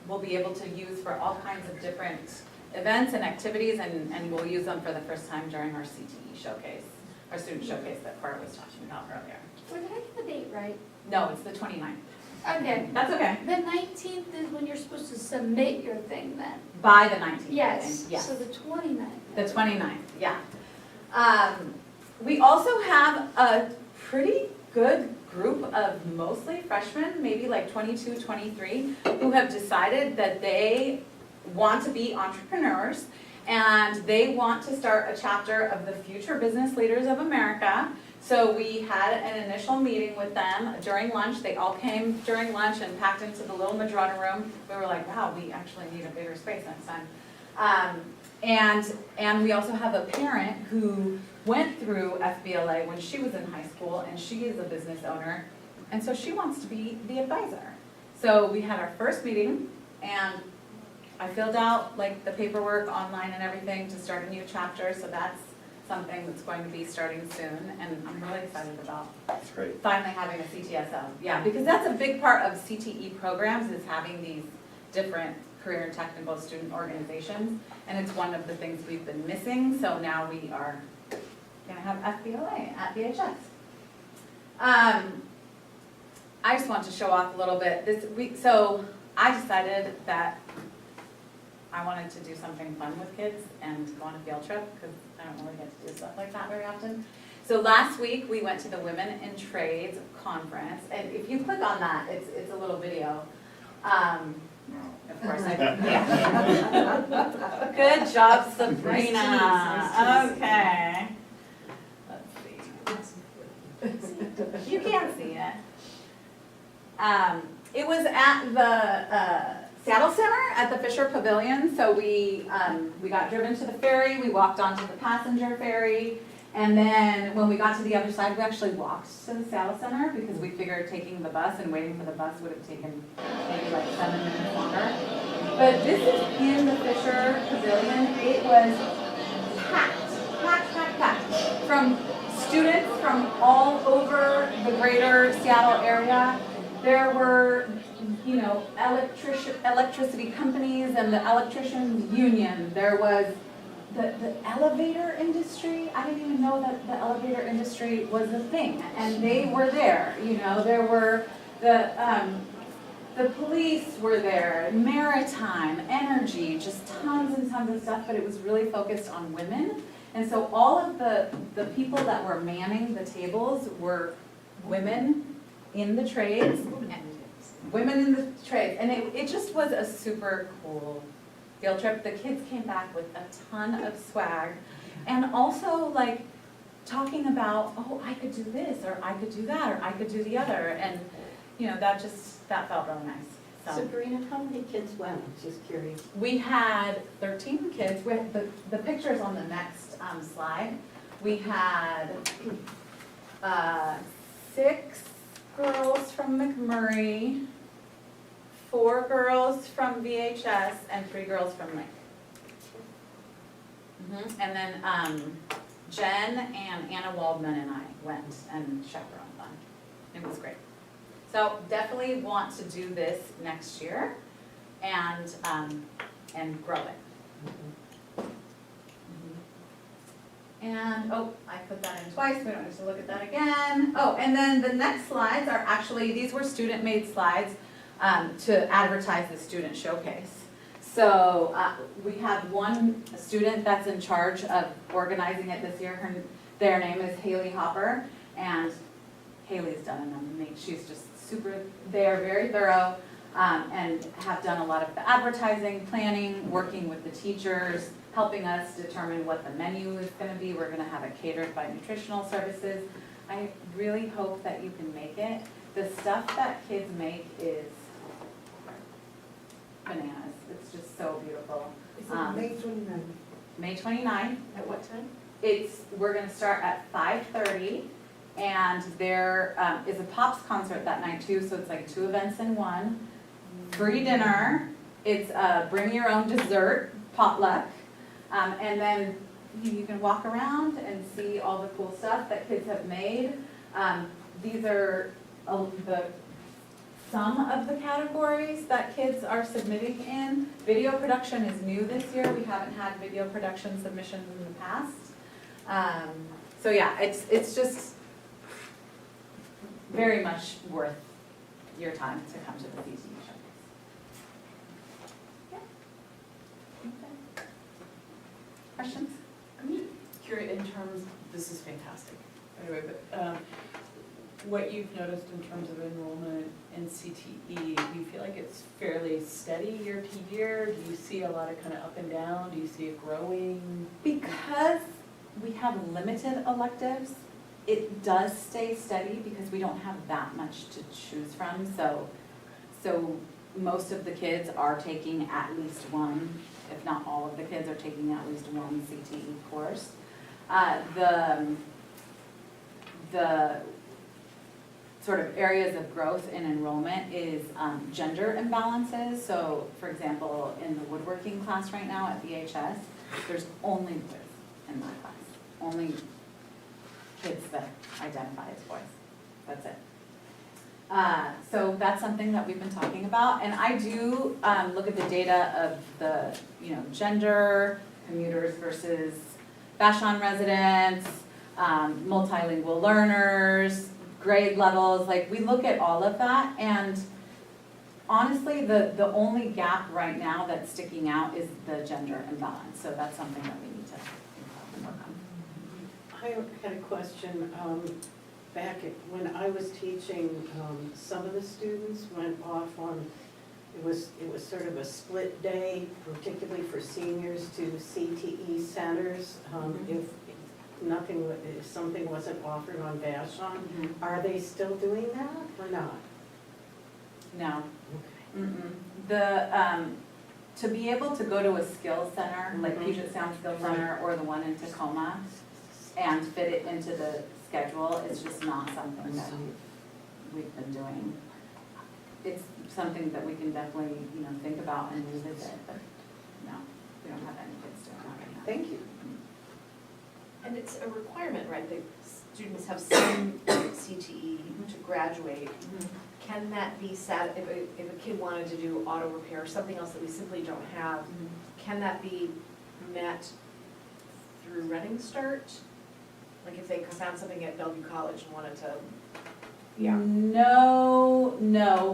we'll be able to use for all kinds of different events and activities, and we'll use them for the first time during our CTE showcase, our student showcase that Cora was talking about earlier. Did I get the date right? No, it's the 29th. Okay. That's okay. The 19th is when you're supposed to submit your thing then? By the 19th, I Yes, think. Yes. so the 29th. The 29th, yeah. We also have a pretty good group of mostly freshmen, maybe like 22, 23, who have decided that they want to be entrepreneurs and they want to start a chapter of the Future Business Leaders of America. So we had an initial meeting with them during lunch. They all came during lunch and packed into the little Madrona room. We were like, wow, we actually need a bigger space next time. And we also have a parent who went through FBLA when she was in high school, and she is a business owner, and so she wants to be the advisor. So we had our first meeting, and I filled out like the paperwork online and everything to start a new chapter, so that's something that's going to be starting soon, and I'm really excited about That's great. finally having a CTSO. Yeah, because that's a big part of CTE programs, is having these different career and technical student organizations, and it's one of the things we've been missing, so now we are gonna have FBLA at VHS. I just want to show off a little bit this week. So I decided that I wanted to do something fun with kids and go on a field trip because I don't really get to do stuff like that very often. So last week we went to the Women in Trades conference, and if you click on that, it's a little video. Of course, yeah. Good job, Sabrina. Nice to Okay. Let's see. You can't see it. It was at the Seattle Center at the Fisher Pavilion. So we got driven to the ferry. We walked onto the passenger ferry. And then when we got to the other side, we actually walked to the Seattle Center because we figured taking the bus and waiting for the bus would have taken maybe like 7 minutes longer. But this is in the Fisher Pavilion. It was packed. From students from all over the greater Seattle area. There were, you know, electricity companies and the electricians union. There was the elevator industry. I didn't even know that the elevator industry was a thing, and they were there. You know, there were the police were there, maritime, energy, just tons and tons of stuff. But it was really focused on women, and so all of the people that were manning the tables were women in the trades. Women in the trades, and it just was a super cool field trip. The kids came back with a ton of swag, and also like talking about, oh, I could do this, or I could do that, or I could do the other, and you know, that felt really nice. So Sabrina, how many kids went? Just curious. we had 13 kids. We had the pictures on the next slide. We had 6 girls from McMurray, 4 girls from VHS, and 3 girls from Link. And then Jen and Anna Waldman and I went and chaperoned them. It was great. So definitely want to do this next year and grow it. And, oh, I put that in twice, we don't need to look at that again. Oh, and then the next slides are actually, these were student-made slides to advertise the student showcase. So we have one student that's in charge of organizing it this year. Their name is Haley Hopper, and Haley's done an amazing, she's just they are very thorough and have done a lot of the advertising, planning, working with the teachers, helping us determine what the menu is going to be. We're going to have it catered by nutritional services. I really hope that you can make it. The stuff that kids make is bananas. It's just so beautiful. It's on May 29th. May 29th. At what time? We're going to start at 5:30, and there is a Pops concert that night too, so it's like 2 events in one. Free dinner. It's bring your own dessert, potluck. And then you can walk around and see all the cool stuff that kids have made. These are some of the categories that kids are submitting in. Video production is new this year. We haven't had video production submissions in the past. So yeah, it's just very much worth your time to come to the VISD showcase. Yeah. Okay. Questions? I'm just curious in terms, this is fantastic, anyway, but what you've noticed in terms of enrollment in CTE, do you feel like it's fairly steady year to year? Do you see a lot of kind of up and down? Do you see it growing? Because we have limited electives, it does stay steady because we don't have that much to choose from. So most of the kids are taking at least one, if not all of the kids are taking at least one CTE course. The sort of areas of growth in enrollment is gender imbalances. So for example, in the woodworking class right now at VHS, there's only boys in that class. Only kids that identify as boys. That's it. So that's something that we've been talking about. And I do look at the data of the, gender, commuters versus Vashon residents. multilingual learners, grade levels, like we look at all of that, and honestly, the only gap right now that's sticking out is the gender imbalance, so that's something that we need to work on. I had a question, when I was teaching, some of the students went off on, it was sort of a split day, particularly for seniors, to CTE centers, if something wasn't offered on Vashon. Are they still doing that or not? No. Okay. The, to be able to go to a skills center, like Mhm. Puget Sound Skills Center or the one in Tacoma, and fit it into the schedule is just not something that we've been doing. It's something that we can definitely, think about and revisit, but no, we don't have any kids doing that right now. Thank you. And it's a requirement, right, that students have some CTE to graduate. Can that be if a kid wanted to do auto repair, or something else that we simply don't have, can that be met through Running Start? Like if they found something at Bellevue College and wanted to, No,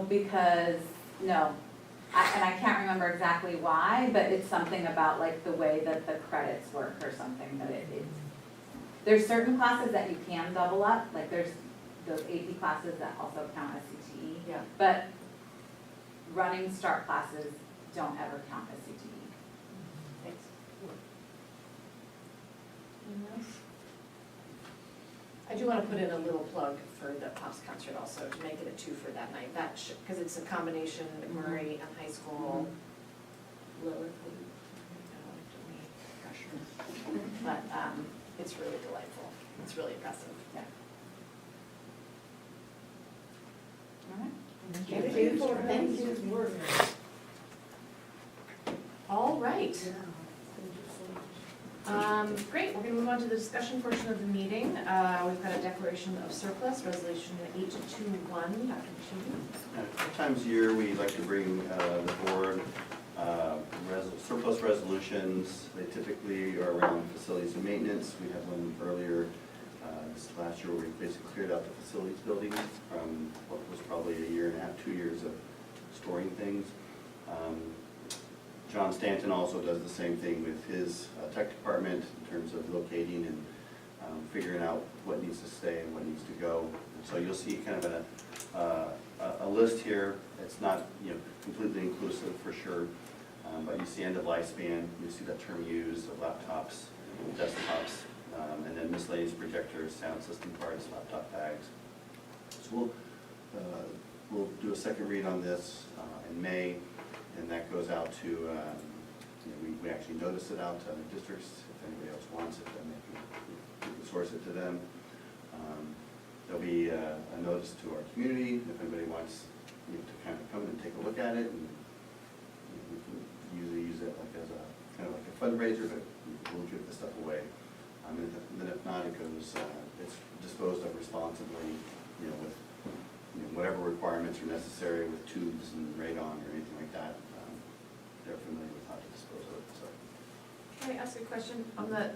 because, no. And I can't remember exactly why, but it's something about like the way that the credits work or something, that there's certain classes that you can double up, like there's those AP classes that also count as CTE. Yeah. But Running Start classes don't ever count as CTE. Thanks. I do want to put in a little plug for the Pops concert also, to make it a 2 for that night. That because it's a combination Murray and high school. Lilith, but it's really delightful. It's really impressive. Yeah. All right. Thank you for his work. All right. Great, we're gonna move on to the discussion portion of the meeting. We've got a declaration of surplus, resolution 821, Dr. Chisholm. At times a year, we like to bring the board surplus resolutions. They typically are around facilities and maintenance. We had one earlier this last year where we basically cleared out the facilities building from what was probably a year and a half, 2 years of storing things. John Stanton also does the same thing with his tech department in terms of locating and figuring out what needs to stay and what needs to go. And so you'll see kind of a list here. It's not completely inclusive for sure, but you see end of lifespan. You see that term used of laptops, desktops, and then miscellaneous projectors, sound system parts, laptop bags. So we'll do a second read on this in May. And that goes out to, we actually notice it out to other districts. If anybody else wants it, then they can source it to them. There'll be a notice to our community if anybody wants to kind of come and take a look at it. And we can usually use it like as a kind of like a fundraiser, but we'll give the stuff away. And then if not, it goes, it's disposed of responsibly, with whatever requirements are necessary with tubes and radon or anything like that. They're familiar with how to dispose of it, so. Can I ask a question on the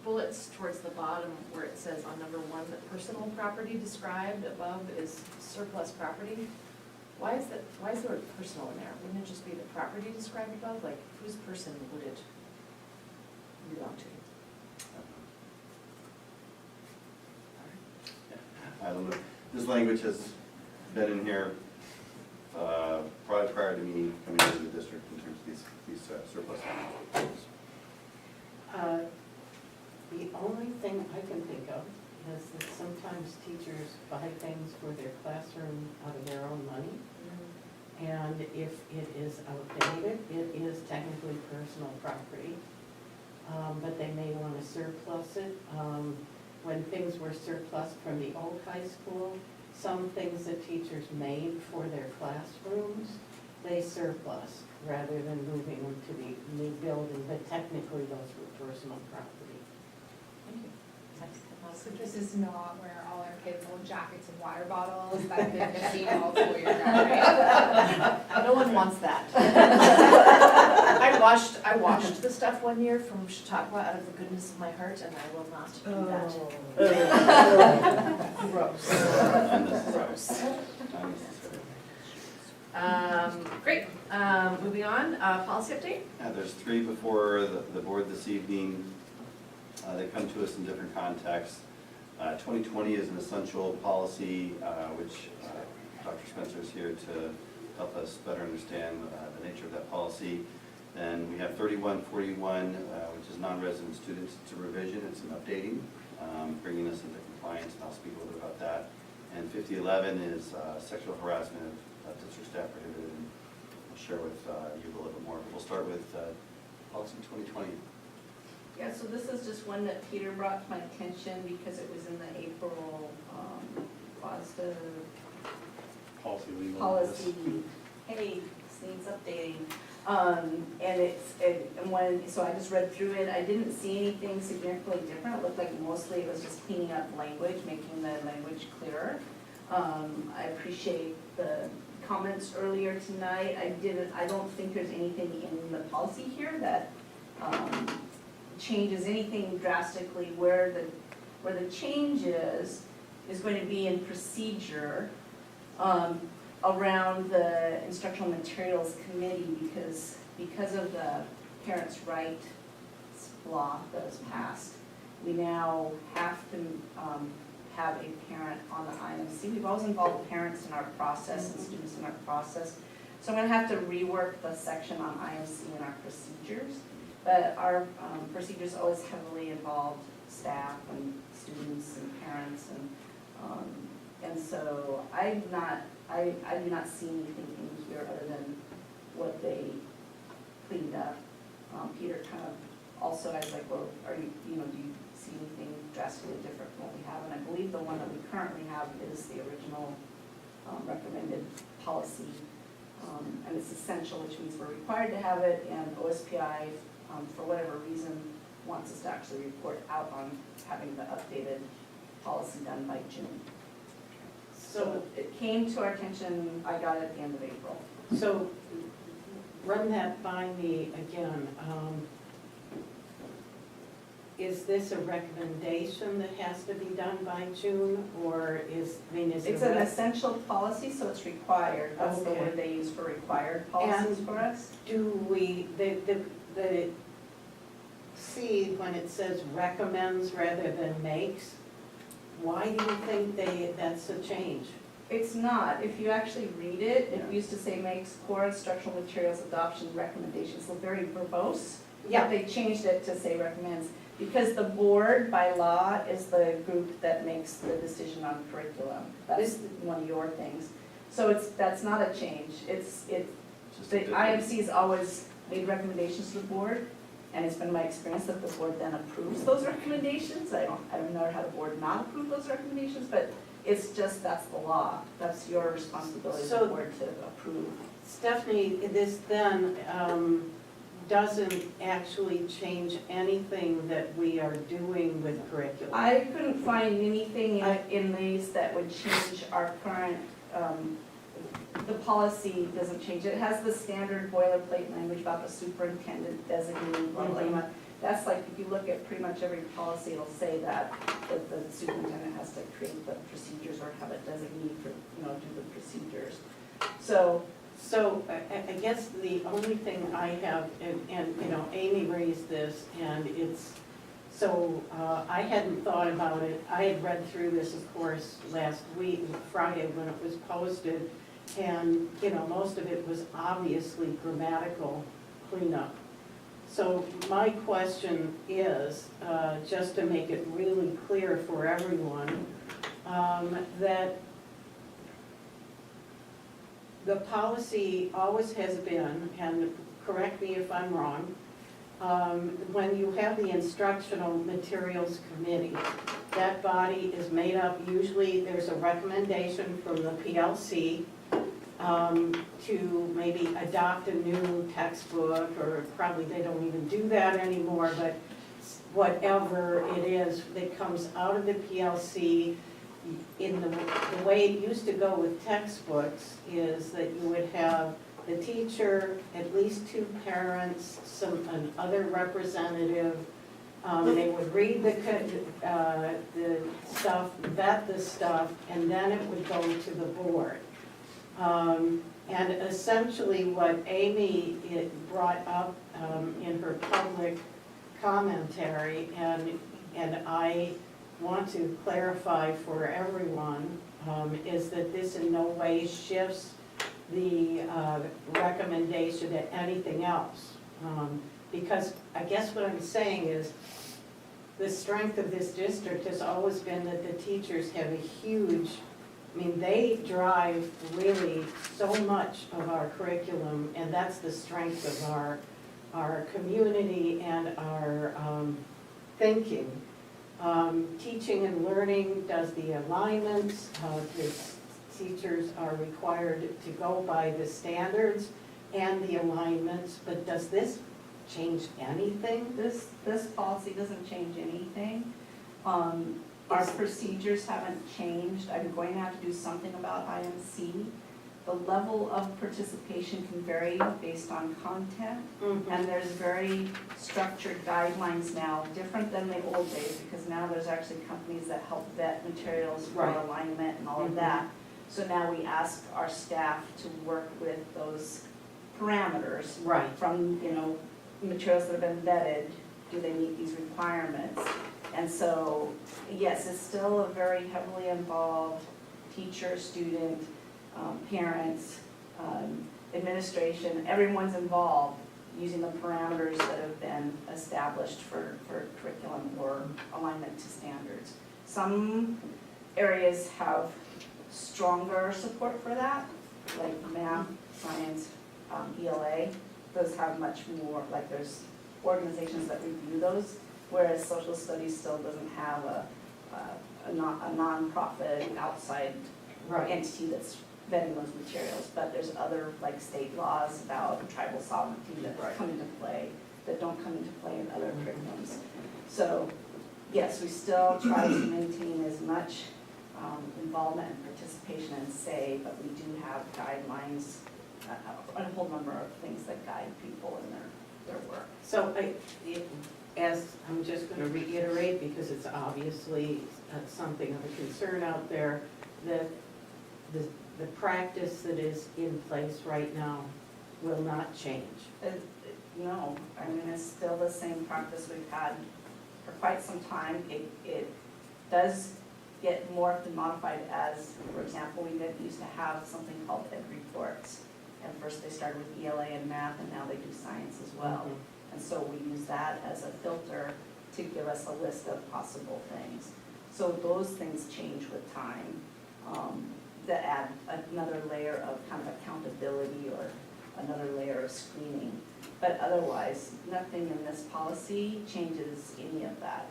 bullets towards the bottom where it says on number 1 that personal property described above is surplus property? Why is the word personal in there? Wouldn't it just be the property described above? Like whose person would it belong to? I don't know. This language has been in here prior to me coming into the district in terms of these surplus items. The only thing I can think of is that sometimes teachers buy things for their classroom out of their own money. And if it is outdated, it is technically personal property. But they may want to surplus it. When things were surplus from the old high school, some things that teachers made for their classrooms, they surplus rather than moving them to the new building, but technically those were personal property. Thank you. So this is not where all our kids hold jackets and water bottles that have been missing all school year, right? No one wants that. I I washed the stuff one year from Chautauqua out of the goodness of my heart, and I will not do that. Gross. Unnecessary. Great, moving on, policy update? There's three before the board this evening. They come to us in different contexts. 2020 is an essential policy, which Dr. Spencer is here to help us better understand the nature of that policy. Then we have 3141, which is non-resident students. It's a revision, it's an updating, bringing us into compliance, and I'll speak a little bit about that. And 5011 is sexual harassment of district staff prohibited, and I'll share with you a little bit more. But we'll start with policy 2020. Yeah, so this is just one that Peter brought to my attention because it was in the April VISD policy. Hey, this needs updating. So I just read through it. I didn't see anything significantly different. It looked like mostly it was just cleaning up language, making the language clearer. I appreciate the comments earlier tonight. I don't think there's anything in the policy here that changes anything drastically. Where the change is going to be in procedure around the instructional materials committee, because of the parents' rights law that was passed. We now have to have a parent on the IMC. We've always involved parents in our process and students in our process. So I'm gonna have to rework the section on IMC and our procedures. But our procedures always heavily involved staff and students and parents, and so I do not see anything in here other than what they cleaned up. Peter kind of also, I was like, well, do you see anything drastically different from what we have? And I believe the one that we currently have is the original recommended policy. And it's essential, which means we're required to have it, and OSPI, for whatever reason, wants us to actually report out on having the updated policy done by June. So it came to our attention, I got it at the end of April. So run that by me again. Is this a recommendation that has to be done by June, or is it? It's an essential policy, so it's required. That's the Okay. word they use for required policies for us. Do we, the C, when it says recommends rather than makes, why do you think that's a change? It's not. If you actually read it, it used to say makes core instructional materials adoption recommendations, so very verbose. Yeah. But they changed it to say recommends, because the board by law is the group that makes the decision on curriculum. That's one of your things. So that's not a change. The IMC has always made recommendations to the board, and it's been my experience that the board then approves those recommendations. I've never had a board not approve those recommendations, but it's just, that's the law. That's your responsibility as a board to approve. Stephanie, this then doesn't actually change anything that we are doing with curriculum. I couldn't find anything in these that would change our current, the policy doesn't change. It has the standard boilerplate language about the superintendent designating, blah, blah, blah. That's like, if you look at pretty much every policy, it'll say that the superintendent has to create the procedures or have it designated for, do the procedures. So I guess the only thing I have, and Amy raised this, and it's, I hadn't thought about it. I had read through this, of course, last week, Friday, when it was posted, and, most of it was obviously grammatical cleanup. So my question is, just to make it really clear for everyone, that the policy always has been, and correct me if I'm wrong, when you have the instructional materials committee, that body is made up, usually there's a recommendation from the PLC to maybe adopt a new textbook, or probably they don't even do that anymore, but whatever it is that comes out of the PLC. In the way it used to go with textbooks is that you would have the teacher, at least 2 parents, an other representative. They would read the stuff, vet the stuff, and then it would go to the board. And essentially what Amy brought up in her public commentary, and I want to clarify for everyone, is that this in no way shifts the recommendation to anything else. Because I guess what I'm saying is, the strength of this district has always been that the teachers have a huge, I mean, they drive really so much of our curriculum, and that's the strength of our community and our thinking. Teaching and learning does the alignments, the teachers are required to go by the standards and the alignments, but does this change anything? This policy doesn't change anything. Our procedures haven't changed. I'm going to have to do something about IMC. The level of participation can vary based on content, and there's very structured guidelines now, different than the old days, because now there's actually companies that help vet materials for Right. alignment and all of that. So now we ask our staff to work with those parameters Right. from, materials that have been vetted. Do they meet these requirements? And so, yes, it's still a very heavily involved teacher, student, parents, administration, everyone's involved using the parameters that have been established for curriculum or alignment to standards. Some areas have stronger support for that, like math, science, ELA. Those have much more, like there's organizations that review those, whereas social studies still doesn't have a nonprofit outside entity that's vetting those materials. But there's other like state laws about tribal sovereignty that come into play, that don't come into play in other curriculums. So yes, we still try to maintain as much involvement and participation and say, but we do have guidelines, a whole number of things that guide people in their work. So as I'm just going to reiterate, because it's obviously something of a concern out there, that the practice that is in place right now will not change. No, I mean, it's still the same practice we've had for quite some time. It does get morphed and modified as, for example, we used to have something called ed reports. And first they started with ELA and math, and now they do science as well. And so we use that as a filter to give us a list of possible things. So those things change with time, that add another layer of kind of accountability or another layer of screening. But otherwise, nothing in this policy changes any of that.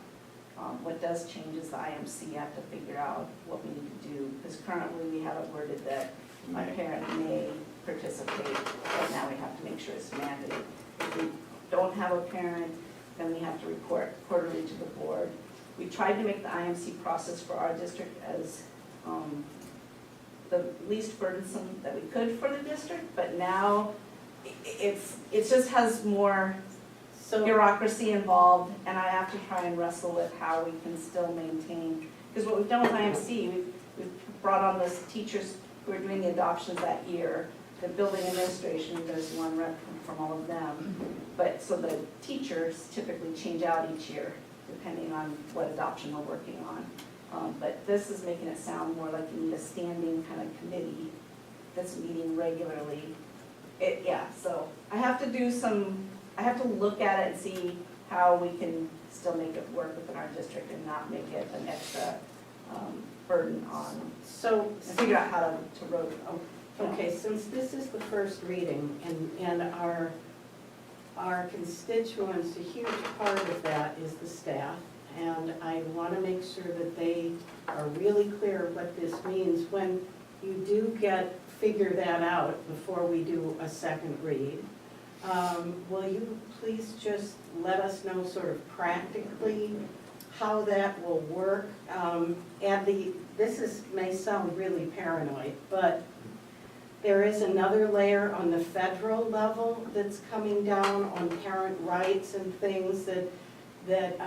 What does change is the IMC. have to figure out what we need to do, because currently we have it worded that a parent may participate, but now we have to make sure it's mandated. If we don't have a parent, then we have to report quarterly to the board. We tried to make the IMC process for our district as the least burdensome that we could for the district, but now it just has more bureaucracy involved, and I have to try and wrestle with how we can still maintain, because what we've done with IMC, we've brought on those teachers who are doing the adoptions that year, the building administration, there's one rep from all of them, but so the teachers typically change out each year depending on what adoption we're working on. But this is making it sound more like you need a standing kind of committee that's meeting regularly. So I have to look at it and see how we can still make it work within our district and not make it an extra burden on, and figure out how to road. Okay, since this is the first reading, and our constituents, a huge part of that is the staff, and I want to make sure that they are really clear what this means when you do figure that out before we do a second read. Will you please just let us know sort of practically how that will work? And this may sound really paranoid, but there is another layer on the federal level that's coming down on parent rights and things that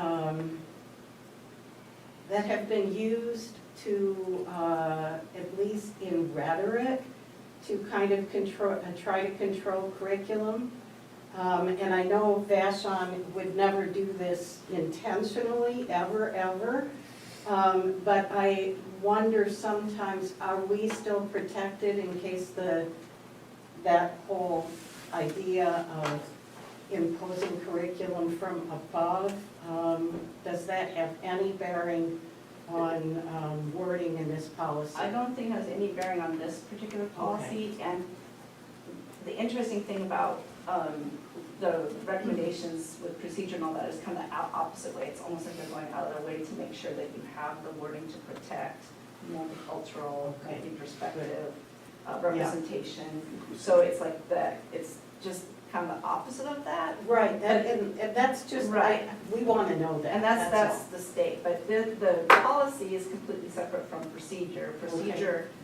have been used to, at least in rhetoric, to kind of try to control curriculum. And I know Vashon would never do this intentionally, ever. But I wonder sometimes, are we still protected in case that whole idea of imposing curriculum from above, does that have any bearing on wording in this policy? I don't think it has any bearing on this particular policy, and the interesting thing about the recommendations with procedure and all that is kind of the opposite way. It's almost like they're going out of their way to make sure that you have the wording to protect multicultural, multi-perspective representation. So it's like it's just kind of the opposite of that. Right, and that's just, Right. we want to know that. And that's all. the state, but the policy is completely separate from procedure.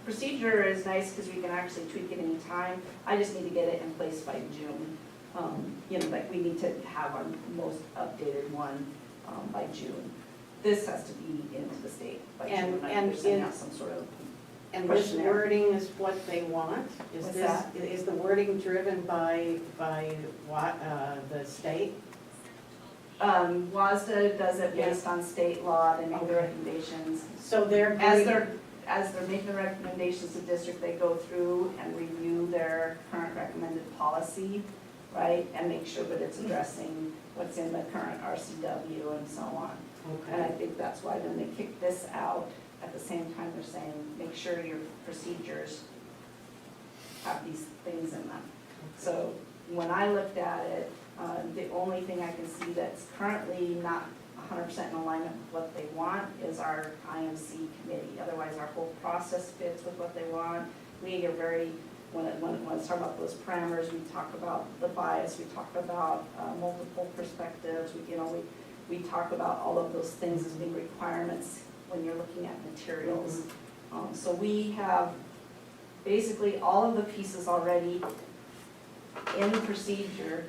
Procedure is nice because we can actually tweak it any time. I just need to get it in place by June. Like we need to have our most updated one by June. This has to be into the state by June. And We're sending out some sort of And this questionnaire. wording is what they want? What's that? Is the wording driven by what, the state? WASDA does it based on state law, they make the recommendations. So they're. As they're making the recommendations to district, they go through and review their current recommended policy, right? And make sure that it's addressing what's in the current RCW and so on. And I Okay, think that's why then they kick this out, at the same time they're saying, make sure your procedures have these things in them. So when I looked at it, the only thing I can see that's currently not 100% in alignment with what they want is our IMC committee. Otherwise, our whole process fits with what they want. We are very, when it's talking about those parameters, we talk about the bias, we talk about multiple perspectives, we talk about all of those things as being requirements when you're looking at materials. So we have basically all of the pieces already in procedure,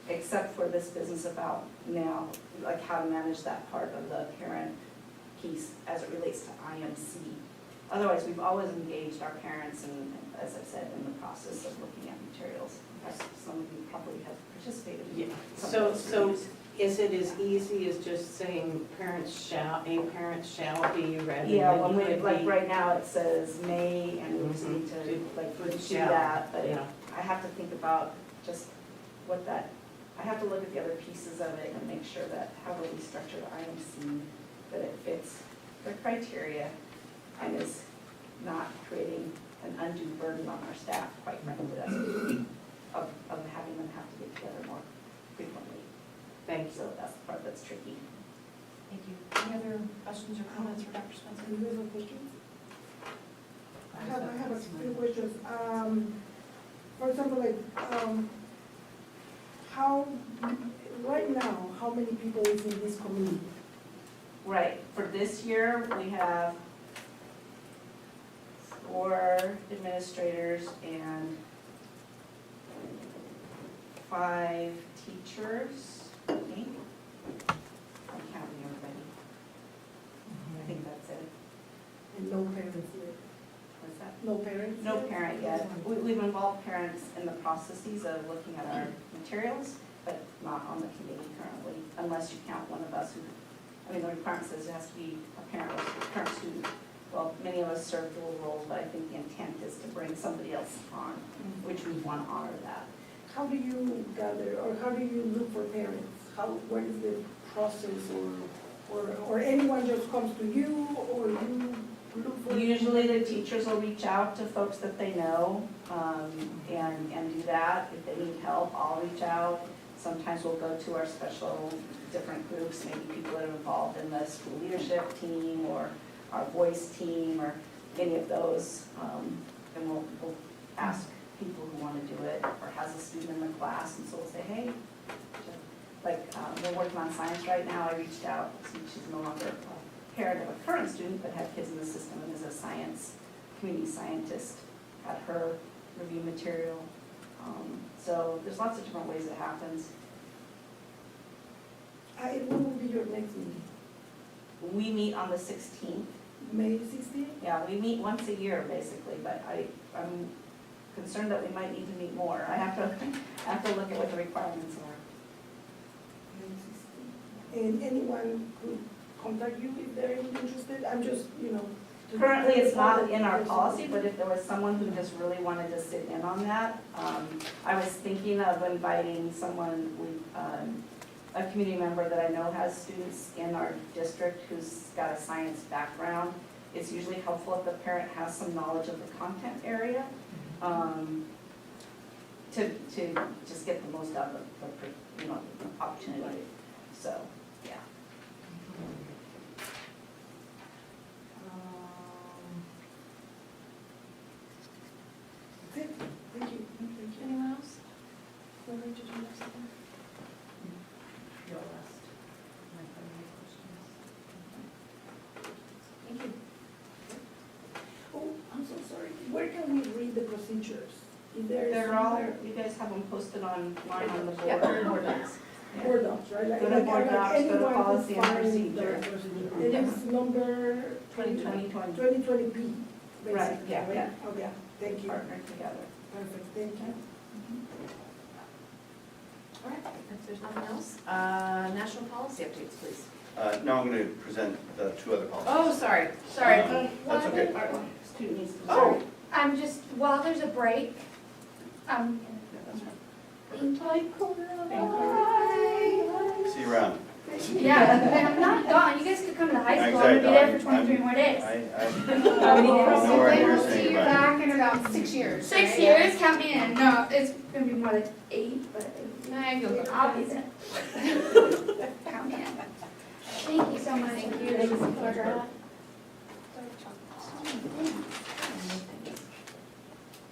except for this business about now, like how to manage that part of the parent piece as it relates to IMC. Otherwise, we've always engaged our parents and, as I've said, in the process of looking at materials. As some of you probably have participated in. yeah. some of those So reviews. is it as easy as just saying a parent shall be rather Yeah, than when we, could like be? right now, it says may, and we just need to Mhm. like Good do shall, that, but yeah. I have to think about just what that, I have to look at the other pieces of it and make sure that however we structure the IMC, that it fits the criteria and is not creating an undue burden on our staff, quite frankly, that's of having them have to get together more frequently. Thank you. So that's the part that's tricky. Thank you. Any other questions or comments for Dr. Spencer? Do you have a question? I have a few questions. For example, like, right now, how many people is in this community? Right, for this year, we have 4 administrators and 5 teachers, I think. I'm counting everybody. I think that's it. And no parents yet? What's that? No parents? No yet? parent yet. We've involved parents in the processes of looking at our materials, but not on the committee currently, unless you count one of us who, I mean, the requirement says it has to be a parent or current student. Well, many of us serve dual roles, but I think the intent is to bring somebody else on, which we want to honor that. How do you gather, or how do you look for parents? What is the process, or anyone just comes to you, or you look for? Usually the teachers will reach out to folks that they know, and do that. If they need help, I'll reach out. Sometimes we'll go to our special different groups, maybe people that are involved in the school leadership team or our voice team or any of those. And we'll ask people who want to do it or has a student in the class, and so we'll say, hey, like we're working on science right now. I reached out, she's no longer a parent of a current student, but had kids in the system and is a community scientist. Had her review material. So there's lots of different ways it happens. When will be your next meeting? We meet on the 16th. May 16th? Yeah, we meet once a year basically, but I'm concerned that we might need to meet more. I have to look at what the requirements are. May 16th. And anyone could contact you if they're interested? I'm just, to- Currently, it's not in our policy, but if there was someone who just really wanted to sit in on that, I was thinking of inviting someone, a community member that I know has students in our district who's got a science background. It's usually helpful if the parent has some knowledge of the content area, to just get the most out of the opportunity. So, yeah. That's it. Thank you. Anyone else? Lily, did you have something? Your last, my final questions. Thank you. Oh, I'm so sorry. Where can we read the procedures? Is there They're all, somewhere? you guys have them posted online on the board. Yeah, they're in board docs. Yeah. Board docs, right? Go to board docs, go to anyone can policy and find the procedure. procedure. It is number 2020. 2020P, Right, basically, yeah, right? yeah. Okay, thank you. Partnered together. Perfect, thank you. All right, if there's nothing else, national policy updates, please. Now I'm going to present the two other policies. Oh, sorry. That's okay. Student needs to. Oh, I'm just, while there's a break, Yeah, that's right. See you around. yeah, I'm not gone, you guys could come to high school, I'm gonna be there for 23 more days. I know where you're We'll see saying you about back in about 6 years. 6 right? years, count me in, no, it's gonna be more like 8, but I'll be there. Count me in. Thank you so much. Thank you.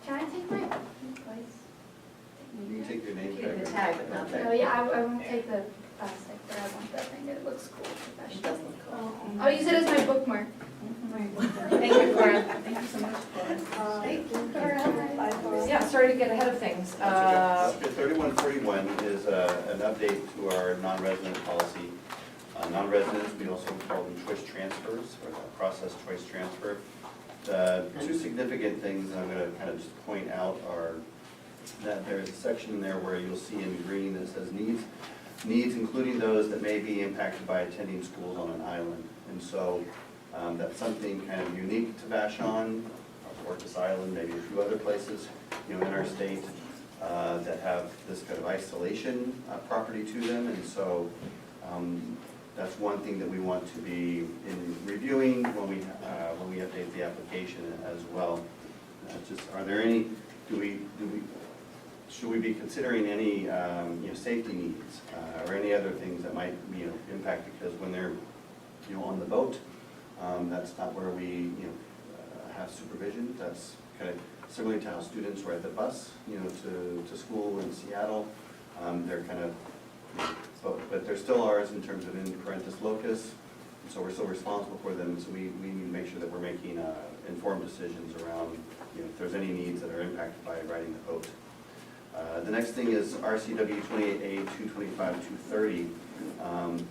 Can I take my place? You can take your name Keep the tag. tag, but not the. No, yeah, I won't take the plastic, but I want that thing, it looks cool. It does look cool. I'll use it as my bookmark. Thank you, Cora. Thank you so much, Cora. Thank you. Bye. Yeah, sorry to get ahead of things. That's okay. 3131 is an update to our non-resident policy. Non-residents, we also call them choice transfers, or process choice transfer. The two significant things that I'm going to kind of just point out are that there's a section there where you'll see in green that says needs including those that may be impacted by attending schools on an island. And so that's something kind of unique to Vashon, Orcas Island, maybe a few other places, in our state that have this kind of isolation property to them. And so that's one thing that we want to be in reviewing when we update the application as well. Just, are there any, should we be considering any, safety needs or any other things that might, impact, because when they're, on the boat, that's not where we, have supervision. That's kind of similar to how students ride the bus, to school in Seattle. They're kind of, but they're still ours in terms of in parentis locus, so we're still responsible for them, so we need to make sure that we're making informed decisions around, if there's any needs that are impacted by riding the boat. The next thing is RCW 28A 225-230,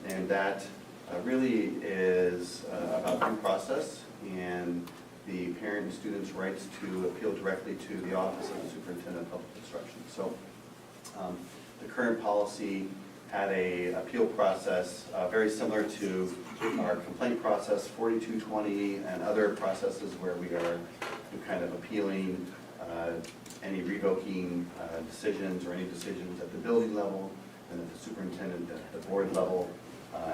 and that really is about due process and the parent and student's rights to appeal directly to the Office of the Superintendent of Public Instruction. So the current policy had a appeal process very similar to our complaint process 4220 and other processes where we are kind of appealing any revoking decisions or any decisions at the building level and at the superintendent at the board level,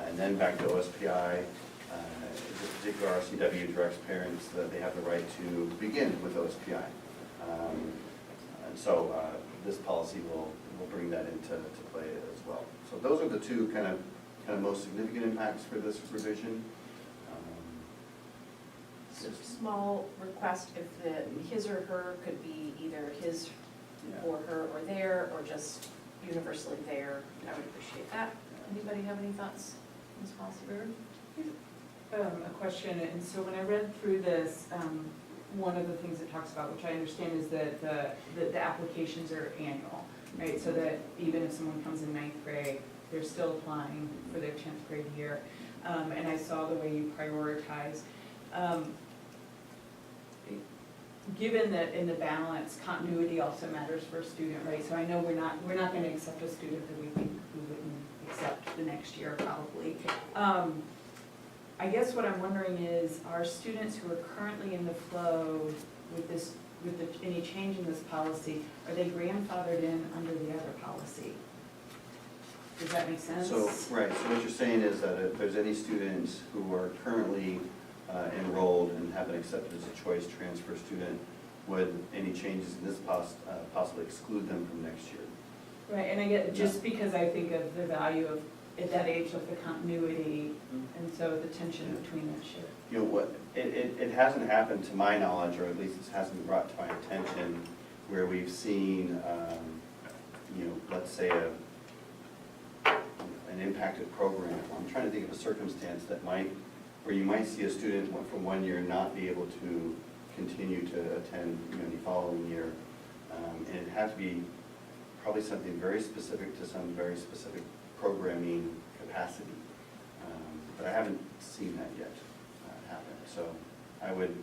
and then back to OSPI. This particular RCW directs parents that they have the right to begin with OSPI. And so this policy will bring that into play as well. So those are the two kind of most significant impacts for this revision. Small request, if his or her could be either his or her or their, or just universally there, I would appreciate that. Anybody have any thoughts on this policy, River? A question, and so when I read through this, one of the things it talks about, which I understand, is that the applications are annual, right? So that even if someone comes in ninth grade, they're still applying for their 10th grade year. And I saw the way you prioritize. Given that in the balance, continuity also matters for a student, right? So I know we're not gonna accept a student that we think we wouldn't accept the next year probably. I guess what I'm wondering is, are students who are currently in the flow with any change in this policy, are they grandfathered in under the other policy? Does that make sense? So, right, so what you're saying is that if there's any students who are currently enrolled and have been accepted as a choice transfer student, would any changes in this possibly exclude them from next year? Right, and I get, just because I think of the value of, at that age, of the continuity, and so the tension between that shit. You know, what, it hasn't happened to my knowledge, or at least it hasn't been brought to my attention, where we've seen, you know, let's say an impacted program. I'm trying to think of a circumstance that might, where you might see a student from one year not be able to continue to attend, you know, the following year. And it'd have to be probably something very specific to some very specific programming capacity. But I haven't seen that yet happen. So I would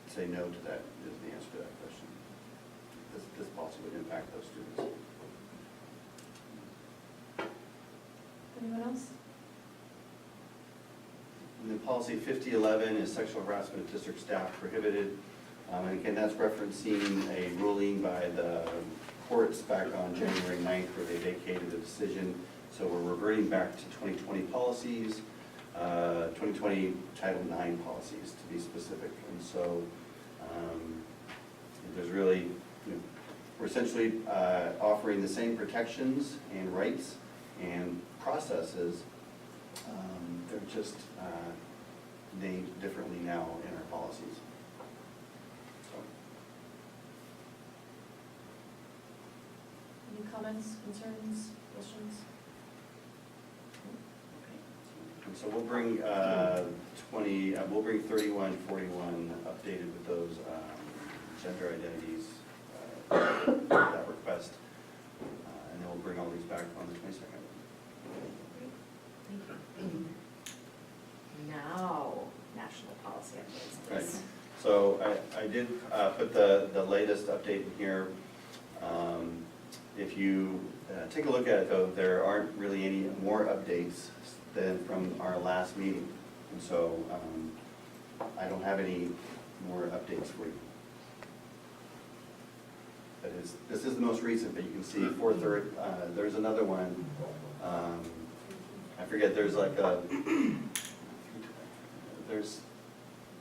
say no to that is the answer to that question. This policy would impact those students. Anyone else? And then policy 5011 is sexual harassment of district staff prohibited. And again, that's referencing a ruling by the courts back on January 9th where they vacated the decision. So we're reverting back to 2020 policies, 2020 Title IX policies to be specific. And so there's really, you know, we're essentially offering the same protections and rights and processes. They're just named differently now in our policies. Any comments, concerns, questions? And so we'll bring we'll bring 3141 updated with those gender identities, that request. And then we'll bring all these back on the 22nd. Thank you. Now, national policy updates, Right. please. So I did put the latest update in here. If you take a look at it though, there aren't really any more updates than from our last meeting. And so I don't have any more updates for you. This is the most recent, but you can see there's another one. I forget, there's like there's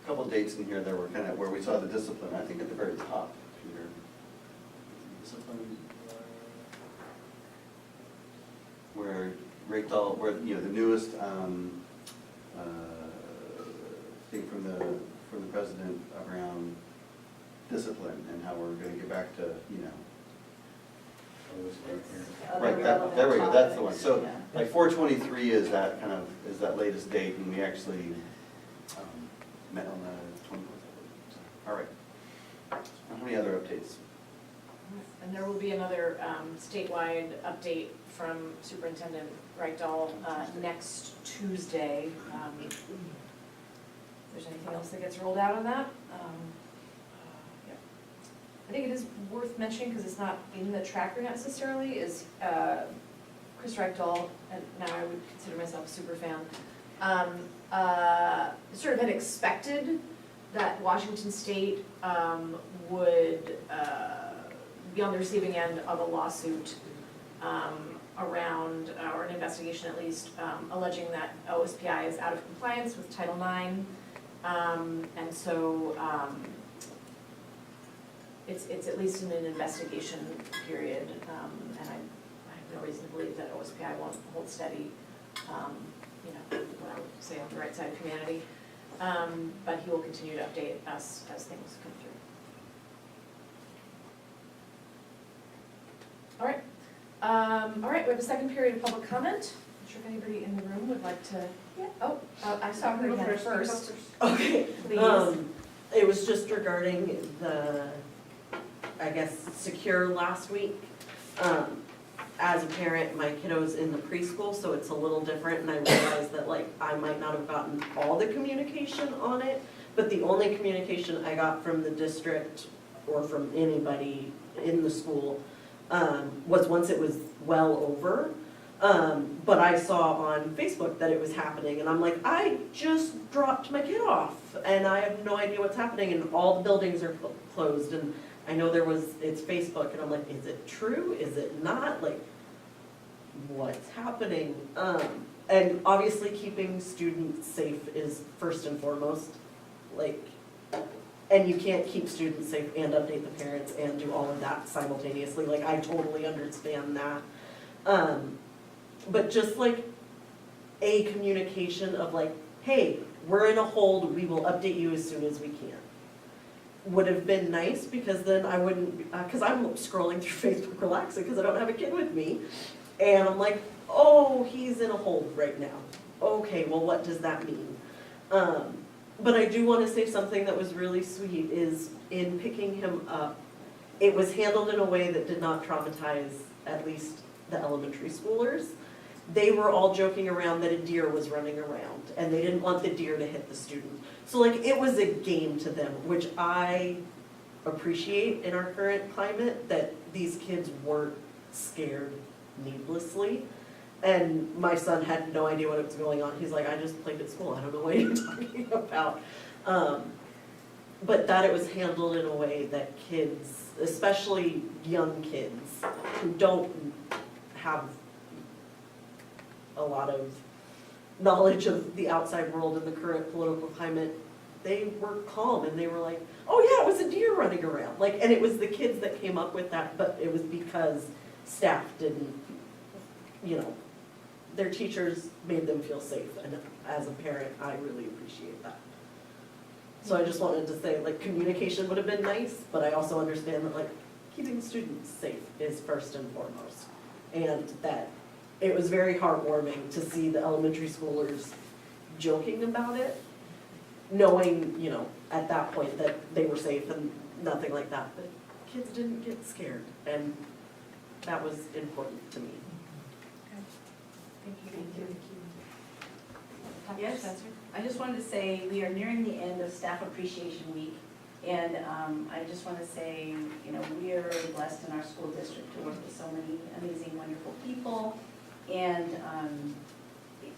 a couple dates in here that were kind of where we saw the discipline. I think at the very top here. Discipline. Where Rachel, where, you know, the newest thing from the president around discipline and how we're going to get back to, you know. Right, there we go, that's the one. So like 423 is that kind of, is that latest date, and we actually met on the 24th. All right. How many other updates? And there will be another statewide update from Superintendent Reichdahl next Tuesday. If there's anything else that gets rolled out on that. Yeah. I think it is worth mentioning, because it's not in the tracker necessarily, is Chris Reichdahl, and now I would consider myself a super fan, sort of had expected that Washington State would be on the receiving end of a lawsuit around, or an investigation at least, alleging that OSPI is out of compliance with Title IX. And so it's at least in an investigation period, and I have no reason to believe that OSPI won't hold steady, you know, what I would say on the right side of humanity. But he will continue to update us as things come through. All right, we have a second period of public comment. Not sure if anybody in the room would like to, oh, I saw her again first. Okay, please. It was just regarding the, I guess, secure last week. As a parent, my kiddo's in the preschool, so it's a little different, and I realized that like I might not have gotten all the communication on it, but the only communication I got from the district or from anybody in the school was once it was well over. But I saw on Facebook that it was happening, and I'm like, I just dropped my kid off, and I have no idea what's happening, and all the buildings are closed, and I know it's Facebook, and I'm like, is it true? Is it not? Like, what's happening? And obviously keeping students safe is first and foremost, like, and you can't keep students safe and update the parents and do all of that simultaneously, like, I totally understand that. But just like a communication of like, hey, we're in a hold, we will update you as soon as we can, would have been nice, because then I wouldn't, because I'm scrolling through Facebook relaxing because I don't have a kid with me, and I'm like, oh, he's in a hold right now. Okay, well, what does that mean? But I do want to say something that was really sweet is in picking him up, it was handled in a way that did not traumatize at least the elementary schoolers. They were all joking around that a deer was running around, and they didn't want the deer to hit the student. So like, it was a game to them, which I appreciate in our current climate, that these kids weren't scared needlessly. And my son had no idea what was going on. He's like, I just played at school, I don't know what you're talking about. But that it was handled in a way that kids, especially young kids, who don't have a lot of knowledge of the outside world and the current political climate, they were calm and they were like, oh yeah, it was a deer running around. Like, and it was the kids that came up with that, but it was because staff didn't, you know, their teachers made them feel safe, and as a parent, I really appreciate that. So I just wanted to say, like, communication would have been nice, but I also understand that, like, keeping students safe is first and foremost. And that it was very heartwarming to see the elementary schoolers joking about it, knowing, you know, at that point that they were safe and nothing like that, but kids didn't get scared, and that was important to me. Thank you. Yes, I just wanted to say, we are nearing the end of Staff Appreciation Week, and I just want to say, you know, we are really blessed in our school district to work with so many amazing, wonderful people, and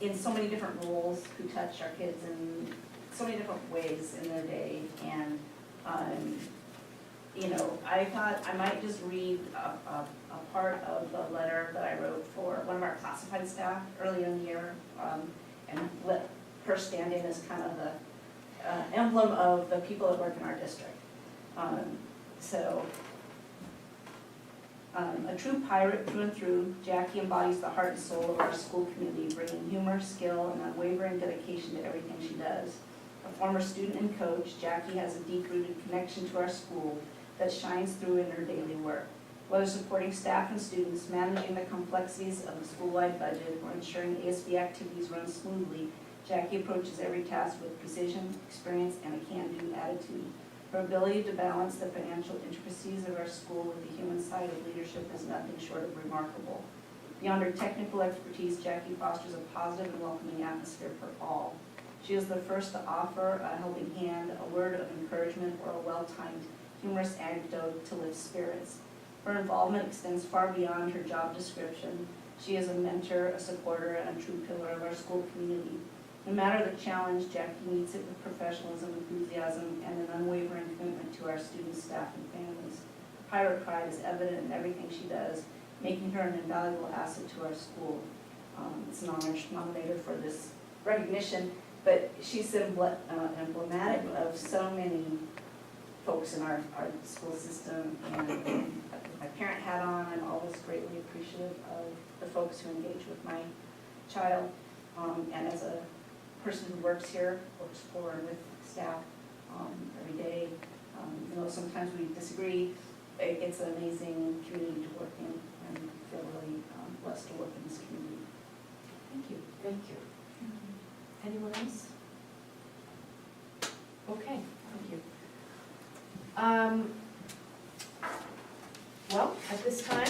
in so many different roles who touch our kids in so many different ways in their day. And you know, I thought I might just read a part of the letter that I wrote for one of our classified staff early in the year, and let her stand in as kind of the emblem of the people that work in our district. A true pirate through and through, Jackie embodies the heart and soul of our school community, bringing humor, skill, and unwavering dedication to everything she does. A former student and coach, Jackie has a deep-rooted connection to our school that shines through in her daily work. Whether supporting staff and students, managing the complexities of the school-wide budget, or ensuring ASB activities run smoothly, Jackie approaches every task with precision, experience, and a can-do attitude. Her ability to balance the financial intricacies of our school with the human side of leadership is nothing short of remarkable. Beyond her technical expertise, Jackie fosters a positive and welcoming atmosphere for all. She is the first to offer a helping hand, a word of encouragement, or a well-timed, humorous anecdote to lift spirits. Her involvement extends far beyond her job description. She is a mentor, a supporter, and a true pillar of our school community. No matter the challenge, Jackie meets it with professionalism, enthusiasm, and an unwavering commitment to our students, staff, and families. Pirate pride is evident in everything she does, making her an invaluable asset to our school. It's an honor she's nominated for this recognition, but she's emblematic of so many folks in our school system, and my parent hat on, I'm always greatly appreciative of the folks who engage with my child, and as a person who works here, works for and with staff every day. You know, sometimes we disagree. It's an amazing community to work in, and feel really blessed to work in this community. Thank you. Thank you. Anyone else? Okay, thank you. Well, at this time,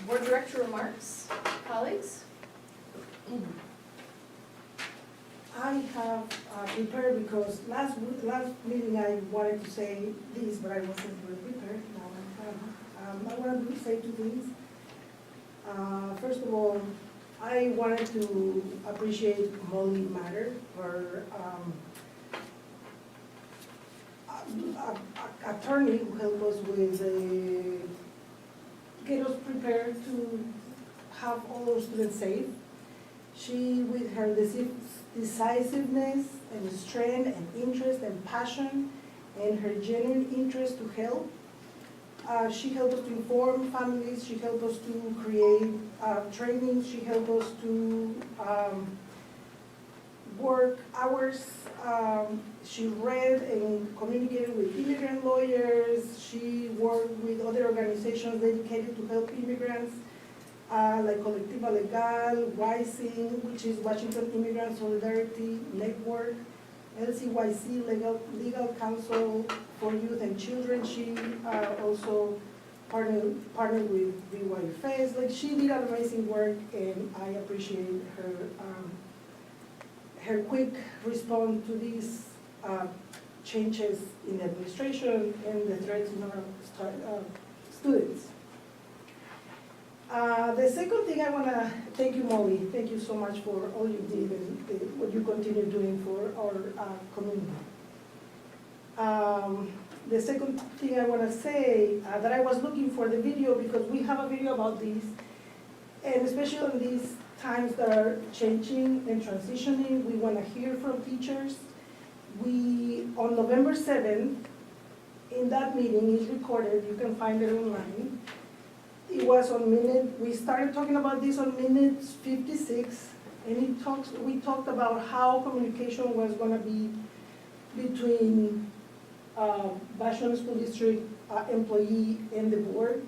board director remarks, colleagues? I have prepared because last meeting I wanted to say this, but I wasn't really prepared. Now I want to say two things. First of all, I wanted to appreciate Molly Matter for attorney who helped us with get us prepared to have all those students safe. She, with her decisiveness and strength and interest and passion and her genuine interest to help, she helped us to inform families, she helped us to create training, she helped us to work hours. She read and communicated with immigrant lawyers. She worked with other organizations dedicated to help immigrants, like Colectiva Legal, WISING, which is Washington Immigrant Solidarity Network, LCYC, Legal Council for Youth and Children. She also partnered with VISD. Like, she did an amazing work, and I appreciate her quick response to these changes in the administration and the threats in our students. The second thing I want to thank you, Molly. Thank you so much for all you did and what you continue doing for our community. The second thing I want to say, that I was looking for the video because we have a video about this, and especially in these times that are changing and transitioning, we want to hear from teachers. On November 7th, in that meeting, it's recorded, you can find it online. It was on we started talking about this on minute 56, and we talked about how communication was going to be between Vashon School District employee and the board.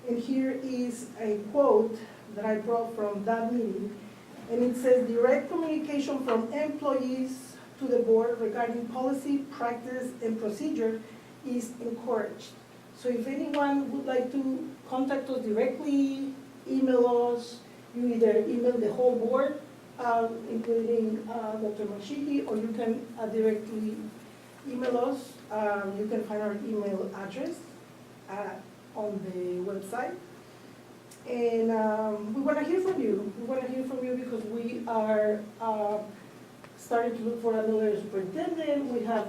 And here is a quote that I brought from that meeting, and it says, direct communication from employees to the board regarding policy, practice, and procedure is encouraged. So if anyone would like to contact us directly, email us, you either email the whole board, including Dr. Mashiki, or you can directly email us. You can find our email address on the website. And we want to hear from you. We want to hear from you because we are starting to look for another superintendent. We have,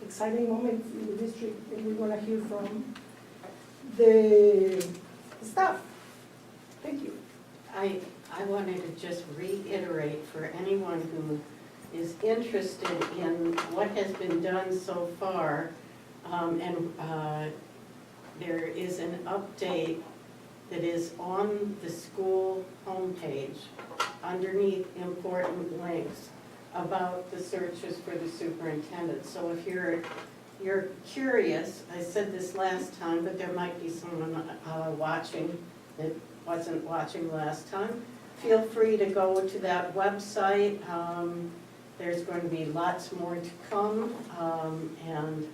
exciting moments in the district, and we want to hear from the staff. Thank you. I wanted to just reiterate for anyone who is interested in what has been done so far, there is an update that is on the school homepage underneath important links about the searches for the superintendent. So if you're curious, I said this last time, but there might be someone watching that wasn't watching last time. Feel free to go to that website. There's going to be lots more to come, and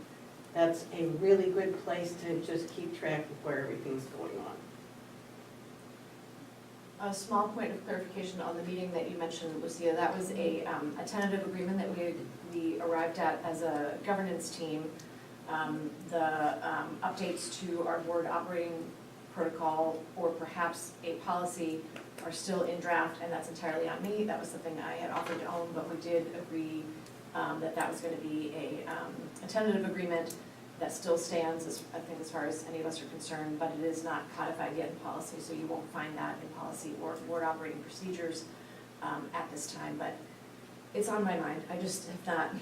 that's a really good place to just keep track of where everything's going on. A small point of clarification on the meeting that you mentioned, Lucia, that was a tentative agreement that we arrived at as a governance team. The updates to our board operating protocol or perhaps a policy are still in draft, and that's entirely on me. That was something I had offered to own, but we did agree that was going to be a tentative agreement that still stands, I think, as far as any of us are concerned, but it is not codified yet in policy, so you won't find that in policy or board operating procedures at this time, but it's on my mind. I just have not,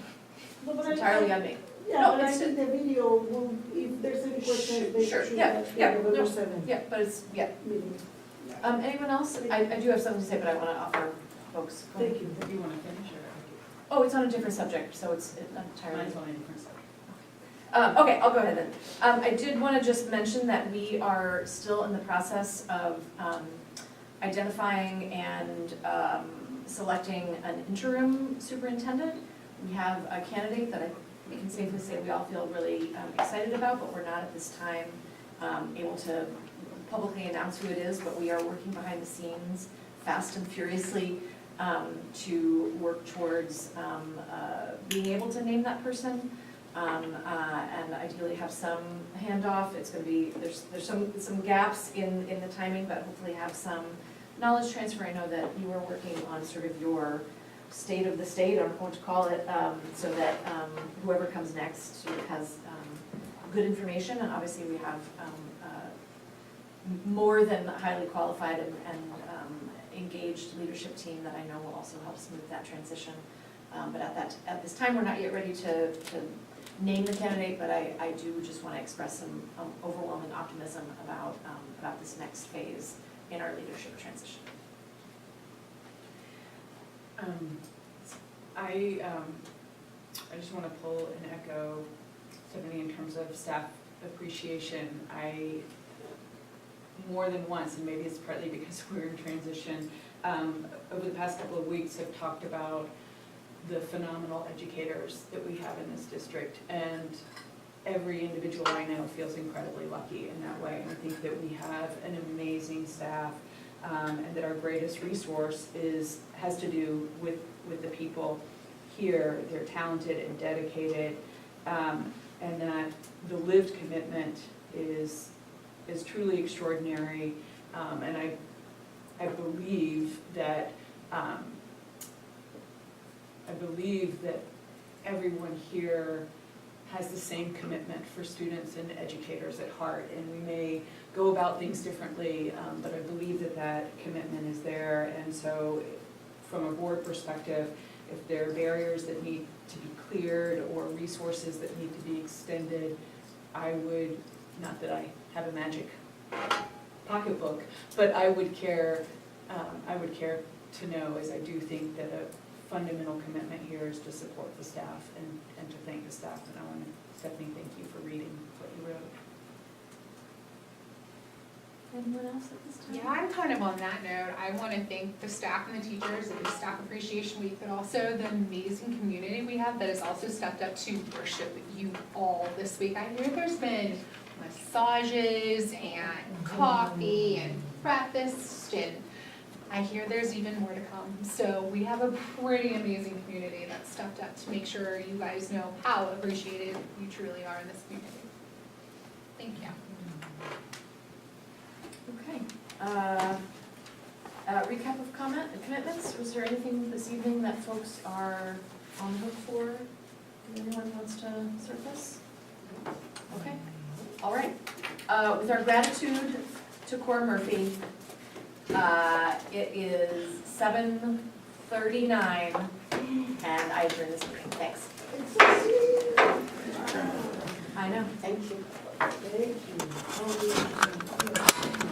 it's entirely on me. Yeah, No, but I it's think the video will, if there's any questions, they Sure, should yeah, ask yeah, the November no, 7th Yeah, but it's, yeah. meeting. Anyone else? I do have something to say, but I want to offer folks. Thank you. Do you want to finish or? Oh, it's on a different subject, so it's entirely. Mine's on a different subject. Okay, I'll go ahead then. I did want to just mention that we are still in the process of identifying and selecting an interim superintendent. We have a candidate that I can safely say we all feel really excited about, but we're not at this time able to publicly announce who it is, but we are working behind the scenes fast and furiously to work towards being able to name that person and ideally have some handoff. It's going to be, there's some gaps in the timing, but hopefully have some knowledge transfer. I know that you are working on sort of your state of the state, or what to call it, so that whoever comes next sort of has good information, and obviously we have more than highly qualified and engaged leadership team that I know will also help smooth that transition. But at this time, we're not yet ready to name the candidate, but I do just want to express some overwhelming optimism about this next phase in our leadership transition. I just want to pull and echo Stephanie in terms of staff appreciation. I, more than once, and maybe it's partly because we're in transition, over the past couple of weeks have talked about the phenomenal educators that we have in this district, and every individual I know feels incredibly lucky in that way. And I think that we have an amazing staff, and that our greatest resource has to do with the people here. They're talented and dedicated, and that the lived commitment is truly extraordinary, and I believe that everyone here has the same commitment for students and educators at heart, and we may go about things differently, but I believe that commitment is there. And so from a board perspective, if there are barriers that need to be cleared or resources that need to be extended, I would, not that I have a magic pocketbook, but I would care to know, as I do think that a fundamental commitment here is to support the staff and to thank the staff. And I want to, Stephanie, thank you for reading what you wrote. Anyone else at this time? Yeah, I'm kind of on that note. I want to thank the staff and the teachers. It was Staff Appreciation Week, but also the amazing community we have that has also stepped up to worship you all this week. I hear there's been massages and coffee and breakfast, and I hear there's even more to come. So we have a pretty amazing community that stepped up to make sure you guys know how appreciated you truly are in this community. Thank you. Okay. Recap of commitments. Was there anything this evening that folks are on the hook for? Anyone wants to surface? Okay. All right. With our gratitude to Cora Murphy, it is 7:39, and I adjourn this meeting. Thanks. I know. Thank you. Thank you.